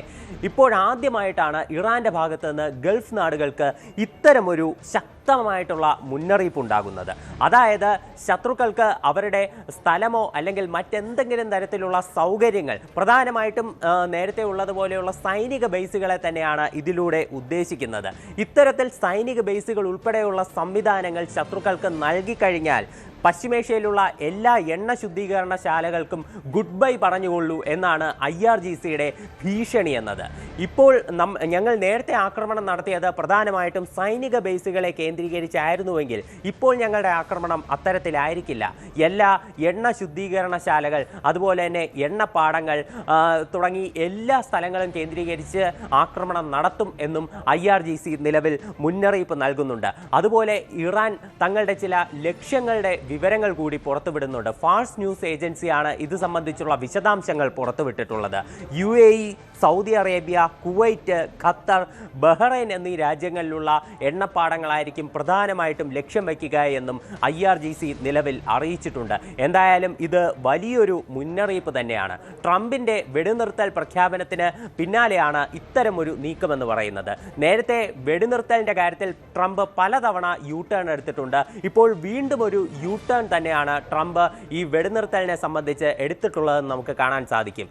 ഇപ്പോഴാദ്യമായിട്ടാണ് ഇറാന്റെ ഭാഗത്ത് നിന്ന് ഗൾഫ് നാടുകൾക്ക് ഇത്തരമൊരു ശക്തമായിട്ടുള്ള മുന്നറിയിപ്പ് ഉണ്ടാകുന്നത്. അതായത് ശത്രുക്കൾക്ക് അവരുടെ സ്ഥലമോ അല്ലെങ്കിൽ മറ്റെന്തെങ്കിലും തരത്തിലുള്ള സൗകര്യങ്ങൾ, പ്രധാനമായിട്ടും നേരത്തെ ഉള്ളതുപോലെയുള്ള സൈനിക ബേസുകളെ തന്നെയാണ് ഇതിലൂടെ ഉദ്ദേശിക്കുന്നത്. ഇത്തരത്തിൽ സൈനിക ബേസുകൾ ഉൾപ്പെടെയുള്ള സംവിധാനങ്ങൾ ശത്രുക്കൾക്ക് നൽകിക്കഴിഞ്ഞാൽ പശ്ചിമേഷ്യയിലുള്ള എല്ലാ എണ്ണ ശുദ്ധീകരണശാലകൾക്കും ഗുഡ് ബൈ പറഞ്ഞുകൊള്ളൂ എന്നാണ് IRGCയുടെ ഭീഷണി എന്നത്. ഇപ്പോൾ ഞങ്ങൾ നേരത്തെ ആക്രമണം നടത്തിയത് പ്രധാനമായിട്ടും സൈനിക ബേസുകളെ കേന്ദ്രീകരിച്ചായിരുന്നുവെങ്കിൽ ഇപ്പോൾ ഞങ്ങളുടെ ആക്രമണം അത്തരത്തിലായിരിക്കില്ല. എല്ലാ എണ്ണ ശുദ്ധീകരണശാലകൾ, അതുപോലെ തന്നെ എണ്ണപ്പാടങ്ങൾ തുടങ്ങി എല്ലാ സ്ഥലങ്ങളും കേന്ദ്രീകരിച്ച് ആക്രമണം നടത്തും എന്നും IRGC നിലവിൽ മുന്നറിയിപ്പ് നൽകുന്നുണ്ട്. അതുപോലെ ഇറാൻ തങ്ങളുടെ ചില ലക്ഷ്യങ്ങളുടെ വിവരങ്ങൾ കൂടി പുറത്തുവിടുന്നുണ്ട്. ഫാഴ്സ് ന്യൂസ് ഏജൻസിയാണ് ഇത് സംബന്ധിച്ചുള്ള വിശദാംശങ്ങൾ പുറത്തുവിട്ടിട്ടുള്ളത്. UAE, Saudi Arabia, Kuwait, Qatar, Bahrain എന്നീ രാജ്യങ്ങളിലുള്ള എണ്ണപ്പാടങ്ങളായിരിക്കും പ്രധാനമായിട്ടും ലക്ഷ്യം വയ്ക്കുക എന്നും IRGC നിലവിൽ അറിയിച്ചിട്ടുണ്ട്. എന്തായാലും ഇത് വലിയൊരു മുന്നറിയിപ്പ് തന്നെയാണ്. ട്രംപിന്റെ വെടിനിർത്തൽ പ്രഖ്യാപനത്തിന് പിന്നാലെയാണ് ഇത്തരമൊരു നീക്കമെന്ന് പറയുന്നത്. നേരത്തെ വെടിനിർത്തലിന്റെ കാര്യത്തിൽ ട്രംപ് പലതവണ U-ടേൺ എടുത്തിട്ടുണ്ട്. ഇപ്പോൾ വീണ്ടും ഒരു U-ടേൺ തന്നെയാണ് ട്രംപ് ഈ വെടിനിർത്തലിനെ സംബന്ധിച്ച് എടുത്തിട്ടുള്ളതെന്ന് നമുക്ക് കാണാൻ സാധിക്കും.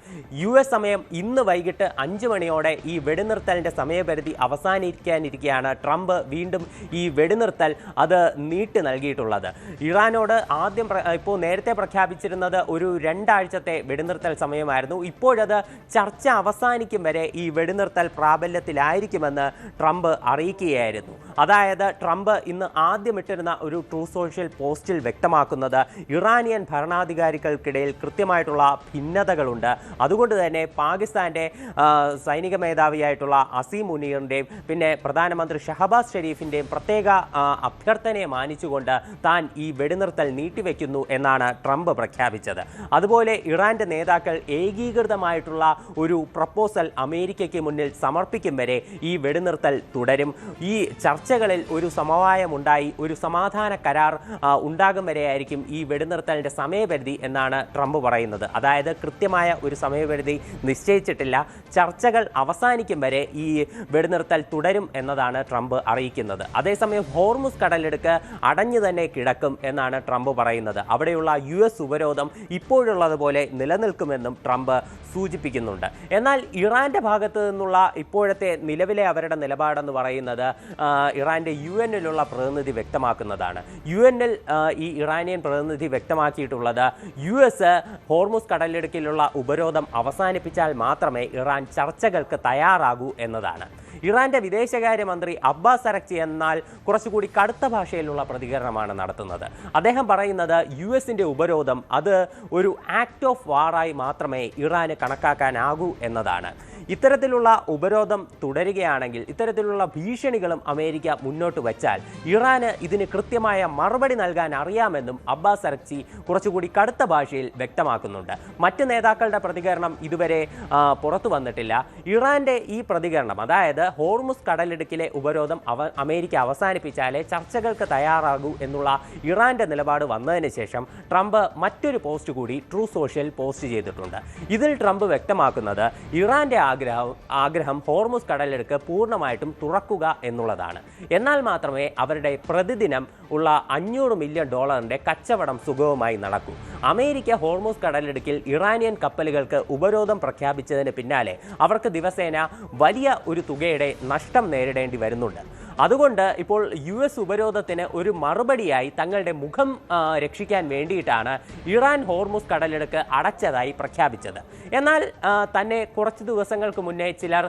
US സമയം ഇന്ന് വൈകിട്ട് 5 മണിയോടെ ഈ വെടിനിർത്തലിന്റെ സമയപരിധി അവസാനിക്കാനിരിക്കെയാണ് ട്രംപ് വീണ്ടും ഈ വെടിനിർത്തൽ അത് നീട്ടി നൽകിയിട്ടുള്ളത്. ഇറാനോട് ആദ്യം ഇപ്പോൾ നേരത്തെ പ്രഖ്യാപിച്ചിരുന്നത് ഒരു 2 ആഴ്ചത്തെ വെടിനിർത്തൽ സമയമായിരുന്നു. ഇപ്പോഴത് ചർച്ച അവസാനിക്കും വരെ ഈ വെടിനിർത്തൽ പ്രാബല്യത്തിലായിരിക്കുമെന്ന് ട്രംപ് അറിയിക്കുകയായിരുന്നു. അതായത് ട്രംപ് ഇന്ന് ആദ്യം ഇട്ടിരുന്ന ഒരു ട്രൂ സോഷ്യൽ പോസ്റ്റിൽ വ്യക്തമാക്കുന്നത് ഇറാനിയൻ ഭരണാധികാരികൾക്കിടയിൽ കൃത്യമായിട്ടുള്ള ഭിന്നതകളുണ്ട്. അതുകൊണ്ട് തന്നെ പാകിസ്ഥാന്റെ സൈനിക മേധാവിയായിട്ടുള്ള അസീം മുനീറിൻ്റെയും പിന്നെ പ്രധാനമന്ത്രി ഷഹബാസ് ഷെരീഫിൻ്റെയും പ്രത്യേക അഭ്യർത്ഥനയെ മാനിച്ചുകൊണ്ട് താൻ ഈ വെടിനിർത്തൽ നീട്ടിവെക്കുന്നു എന്നാണ് ട്രംപ് പ്രഖ്യാപിച്ചത്. അതുപോലെ ഇറാന്റെ നേതാക്കൾ ഏകീകൃതമായിട്ടുള്ള ഒരു പ്രപ്പോസൽ അമേരിക്കയ്ക്ക് മുന്നിൽ സമർപ്പിക്കും വരെ ഈ വെടിനിർത്തൽ തുടരും. ഈ ചർച്ചകളിൽ ഒരു സമവായമുണ്ടായി ഒരു സമാധാന കരാർ ഉണ്ടാകും വരെയായിരിക്കും ഈ വെടിനിർത്തലിന്റെ സമയപരിധി എന്നാണ് ട്രംപ് പറയുന്നത്. അതായത് കൃത്യമായ ഒരു സമയപരിധി നിശ്ചയിച്ചിട്ടില്ല. ചർച്ചകൾ അവസാനിക്കും വരെ ഈ വെടിനിർത്തൽ തുടരും എന്നതാണ് ട്രംപ് അറിയിക്കുന്നത്. അതേസമയം ഹോർമുസ് കടലിടുക്ക് അടഞ്ഞു തന്നെ കിടക്കും എന്നാണ് ട്രംപ് പറയുന്നത്. അവിടെയുള്ള US ഉപരോധം ഇപ്പോഴുള്ളതുപോലെ നിലനിൽക്കുമെന്നും ട്രംപ് സൂചിപ്പിക്കുന്നുണ്ട്. എന്നാൽ ഇറാന്റെ ഭാഗത്ത് നിന്നുള്ള ഇപ്പോഴത്തെ നിലവിലെ അവരുടെ നിലപാടെന്ന് പറയുന്നത് ഇറാന്റെ UN-ലുള്ള പ്രതിനിധി വ്യക്തമാക്കുന്നതാണ്. UN-ൽ ഈ ഇറാനിയൻ പ്രതിനിധി വ്യക്തമാക്കിയിട്ടുള്ളത് US ഹോർമുസ് കടലിടുക്കിലുള്ള ഉപരോധം അവസാനിപ്പിച്ചാൽ മാത്രമേ ഇറാൻ ചർച്ചകൾക്ക് തയ്യാറാകൂ എന്നതാണ്. ഇറാന്റെ വിദേശകാര്യമന്ത്രി അബ്ബാസ് അറക്ചി എന്നാൽ കുറച്ചുകൂടി കടുത്ത ഭാഷയിലുള്ള പ്രതികരണമാണ് നടത്തുന്നത്. അദ്ദേഹം പറയുന്നത് US-ന്റെ ഉപരോധം അത് ഒരു ആക്ട് ഓഫ് വാറായി മാത്രമേ ഇറാന് കണക്കാക്കാനാകൂ എന്നതാണ്. ഇത്തരത്തിലുള്ള ഉപരോധം തുടരുകയാണെങ്കിൽ, ഇത്തരത്തിലുള്ള ഭീഷണികളും അമേരിക്ക മുന്നോട്ട് വച്ചാൽ ഇറാന് ഇതിന് കൃത്യമായ മറുപടി നൽകാൻ അറിയാമെന്നും അബ്ബാസ് അറക്ചി കുറച്ചുകൂടി കടുത്ത ഭാഷയിൽ വ്യക്തമാക്കുന്നുണ്ട്. മറ്റ് നേതാക്കളുടെ പ്രതികരണം ഇതുവരെ പുറത്തു വന്നിട്ടില്ല. ഇറാന്റെ ഈ പ്രതികരണം, അതായത് ഹോർമുസ് കടലിടുക്കിലെ ഉപരോധം അമേരിക്ക അവസാനിപ്പിച്ചാലേ ചർച്ചകൾക്ക് തയ്യാറാകൂ എന്നുള്ള ഇറാന്റെ നിലപാട് വന്നതിന് ശേഷം ട്രംപ് മറ്റൊരു പോസ്റ്റ് കൂടി ട്രൂ സോഷ്യൽ പോസ്റ്റ് ചെയ്തിട്ടുണ്ട്. ഇതിൽ ട്രംപ് വ്യക്തമാക്കുന്നത് ഇറാന്റെ ആഗ്രഹം ഹോർമുസ് കടലിടുക്ക് പൂർണ്ണമായിട്ടും തുറക്കുക എന്നുള്ളതാണ്. എന്നാൽ മാത്രമേ അവരുടെ പ്രതിദിനം ഉള്ള $500 മില്യൺ കച്ചവടം സുഗമമായി നടക്കൂ. അമേരിക്ക ഹോർമുസ് കടലിടുക്കിൽ ഇറാനിയൻ കപ്പലുകൾക്ക് ഉപരോധം പ്രഖ്യാപിച്ചതിന് പിന്നാലെ അവർക്ക് ദിവസേന വലിയ ഒരു തുകയുടെ നഷ്ടം നേരിടേണ്ടി വരുന്നുണ്ട്. അതുകൊണ്ട് ഇപ്പോൾ US ഉപരോധത്തിന് ഒരു മറുപടിയായി തങ്ങളുടെ മുഖം രക്ഷിക്കാൻ വേണ്ടിയിട്ടാണ് ഇറാൻ ഹോർമുസ് കടലിടുക്ക് അടച്ചതായി പ്രഖ്യാപിച്ചത്. എന്നാൽ തന്നെ കുറച്ച് ദിവസങ്ങൾക്ക് മുന്നേ ചിലർ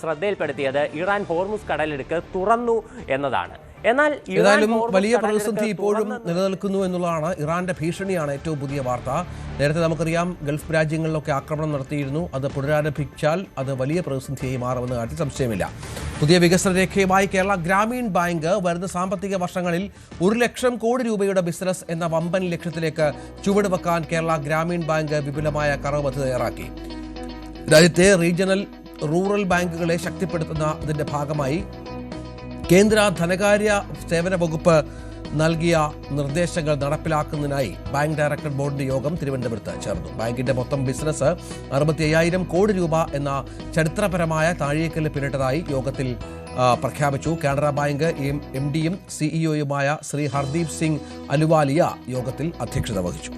ശ്രദ്ധയിൽപ്പെടുത്തിയത് ഇറാൻ ഹോർമുസ് കടലിടുക്ക് തുറന്നു എന്നതാണ്. എന്നാൽ ഏതായാലും വലിയ പ്രതിസന്ധി ഇപ്പോഴും നിലനിൽക്കുന്നു എന്നുള്ളതാണ്. ഇറാന്റെ ഭീഷണിയാണ് ഏറ്റവും പുതിയ വാർത്ത. നേരത്തെ നമുക്കറിയാം ഗൾഫ് രാജ്യങ്ങളിലൊക്കെ ആക്രമണം നടത്തിയിരുന്നു. അത് പുനരാരംഭിച്ചാൽ അത് വലിയ പ്രതിസന്ധിയായി മാറുമെന്ന് കാര്യത്തിൽ സംശയമില്ല. പുതിയ വികസന രേഖയുമായി കേരള ഗ്രാമീൺ ബാങ്ക് വരുന്ന സാമ്പത്തിക വർഷങ്ങളിൽ 1 ലക്ഷം കോടി രൂപയുടെ ബിസിനസ് എന്ന വമ്പൻ ലക്ഷ്യത്തിലേക്ക് ചുവടുവെക്കാൻ കേരള ഗ്രാമീൺ ബാങ്ക് വിപുലമായ കർമ്മ പദ്ധതി തയ്യാറാക്കി. രാജ്യത്തെ റീജിയണൽ റൂറൽ ബാങ്കുകളെ ശക്തിപ്പെടുത്തുന്നതിന്റെ ഭാഗമായി കേന്ദ്ര ധനകാര്യ സേവന വകുപ്പ് നൽകിയ നിർദ്ദേശങ്ങൾ നടപ്പിലാക്കുന്നതിനായി ബാങ്ക് ഡയറക്ടർ ബോർഡിന്റെ യോഗം തിരുവനന്തപുരത്ത് ചേർന്നു. ബാങ്കിന്റെ മൊത്തം ബിസിനസ് 65,000 കോടി രൂപ എന്ന ചരിത്രപരമായ താഴേക്കല്ല് പിന്നിട്ടതായി യോഗത്തിൽ പ്രഖ്യാപിച്ചു. കാനറ ബാങ്ക് MDയും CEOയുമായ ശ്രീ ഹർദീപ് സിംഗ് അലുവാലിയ യോഗത്തിൽ അധ്യക്ഷത വഹിച്ചു.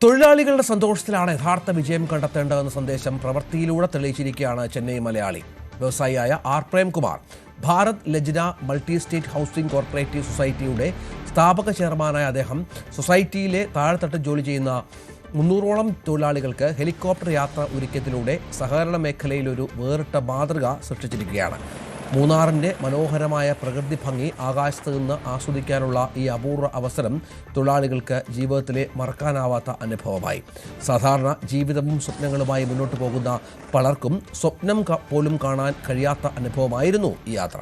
തൊഴിലാളികളുടെ സന്തോഷത്തിലാണ് യഥാർത്ഥ വിജയം കണ്ടെത്തേണ്ടതെന്ന സന്ദേശം പ്രവൃത്തിയിലൂടെ തെളിയിച്ചിരിക്കുകയാണ് ചെന്നൈ മലയാളി വ്യവസായിയായ R. Premkumar. Bharat Lajna multi state housing cooperative സൊസൈറ്റിയുടെ സ്ഥാപക ചെയർമാനായ അദ്ദേഹം സൊസൈറ്റിയിലെ താഴെത്തട്ട് ജോലി ചെയ്യുന്ന 300ഓളം തൊഴിലാളികൾക്ക് ഹെലികോപ്റ്റർ യാത്ര ഒരുക്കിയതിലൂടെ സഹകരണ മേഖലയിൽ ഒരു വേറിട്ട മാതൃക സൃഷ്ടിച്ചിരിക്കുകയാണ്. മൂന്നാറിൻ്റെ മനോഹരമായ പ്രകൃതി ഭംഗി ആകാശത്ത് നിന്ന് ആസ്വദിക്കാനുള്ള ഈ അപൂർവ അവസരം തൊഴിലാളികൾക്ക് ജീവിതത്തിലെ മറക്കാനാവാത്ത അനുഭവമായി. സാധാരണ ജീവിതവും സ്വപ്നങ്ങളുമായി മുന്നോട്ട് പോകുന്ന പലർക്കും സ്വപ്നം പോലും കാണാൻ കഴിയാത്ത അനുഭവമായിരുന്നു ഈ യാത്ര.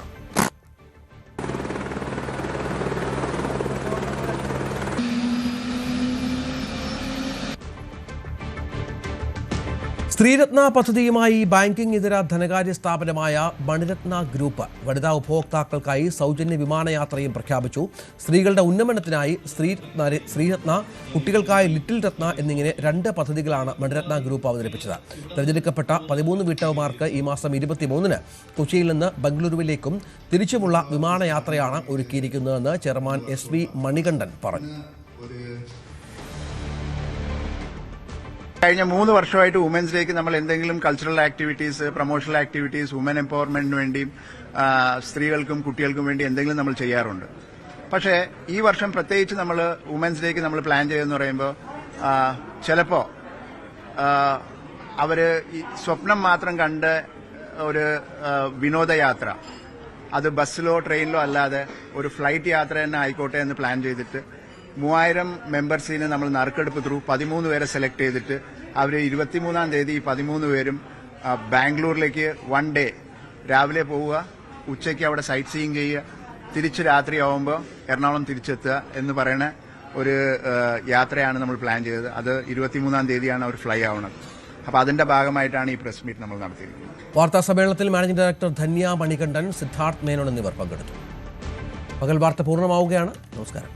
സ്ത്രീരത്ന പദ്ധതിയുമായി ബാങ്കിംഗ് ഇതര ധനകാര്യ സ്ഥാപനമായ മണിരത്ന ഗ്രൂപ്പ് വനിതാ ഉപഭോക്താക്കൾക്കായി സൗജന്യ വിമാനയാത്രയും പ്രഖ്യാപിച്ചു. സ്ത്രീകളുടെ ഉന്നമനത്തിനായി ശ്രീരത്ന, കുട്ടികൾക്കായി ലിറ്റിൽ രത്ന എന്നിങ്ങനെ 2 പദ്ധതികളാണ് മണിരത്ന ഗ്രൂപ്പ് അവതരിപ്പിച്ചത്. തിരഞ്ഞെടുക്കപ്പെട്ട 13 വീട്ടമ്മമാർക്ക് ഈ മാസം 23-ന് കൊച്ചിയിൽ നിന്ന് ബംഗളൂരുവിലേക്കും തിരിച്ചുമുള്ള വിമാനയാത്രയാണ് ഒരുക്കിയിരിക്കുന്നതെന്ന് ചെയർമാൻ SV മണികണ്ഠൻ പറഞ്ഞു. കഴിഞ്ഞ 3 വർഷമായിട്ട് വുമൻസ് ഡേക്ക് നമ്മൾ എന്തെങ്കിലും cultural activities, promotional activities, women എംപവർമെന്റിന് വേണ്ടിയും സ്ത്രീകൾക്കും കുട്ടികൾക്കും വേണ്ടി എന്തെങ്കിലും നമ്മൾ ചെയ്യാറുണ്ട്. പക്ഷേ ഈ വർഷം പ്രത്യേകിച്ച് നമ്മൾ വുമൻസ് ഡേക്ക് നമ്മൾ പ്ലാൻ ചെയ്തെന്ന് പറയുമ്പോൾ ചിലപ്പോൾ അവര് ഈ സ്വപ്നം മാത്രം കണ്ട് ഒരു വിനോദയാത്ര, അത് ബസ്സിലോ ട്രെയിനിലോ അല്ലാതെ ഒരു ഫ്ലൈറ്റ് യാത്ര തന്നെ ആയിക്കോട്ടെ എന്ന് പ്ലാൻ ചെയ്തിട്ട് 3000 മെമ്പേഴ്സിന് നമ്മൾ നറുക്കെടുപ്പ് ത്രൂ 13 പേരെ സെലക്ട് ചെയ്തിട്ട് അവർ 23-ാം തീയതി 13 പേരും ബാംഗ്ലൂരിലേക്ക് 1 ഡേ രാവിലെ പോവുക, ഉച്ചയ്ക്ക് അവിടെ സൈറ്റ് സീയിങ് ചെയ്യുക, തിരിച്ച് രാത്രിയാവുമ്പോൾ എറണാകുളം തിരിച്ചെത്തുക എന്ന് പറയുന്ന ഒരു യാത്രയാണ് നമ്മൾ പ്ലാൻ ചെയ്തത്. അത് 23-ാം തീയതിയാണ് അവർ ഫ്ലൈ ആവുന്നത്. അപ്പോൾ അതിന്റെ ഭാഗമായിട്ടാണ് ഈ പ്രസ് മീറ്റ് നമ്മൾ നടത്തിയിരിക്കുന്നത്. വാർത്താ സമ്മേളനത്തിൽ മാനേജിംഗ് ഡയറക്ടർ ധന്യ മണികണ്ഠൻ, സിദ്ധാർത്ഥ് മേനോൻ എന്നിവർ പങ്കെടുത്തു. പകൽ വാർത്ത പൂർണ്ണമാവുകയാണ്. നമസ്കാരം.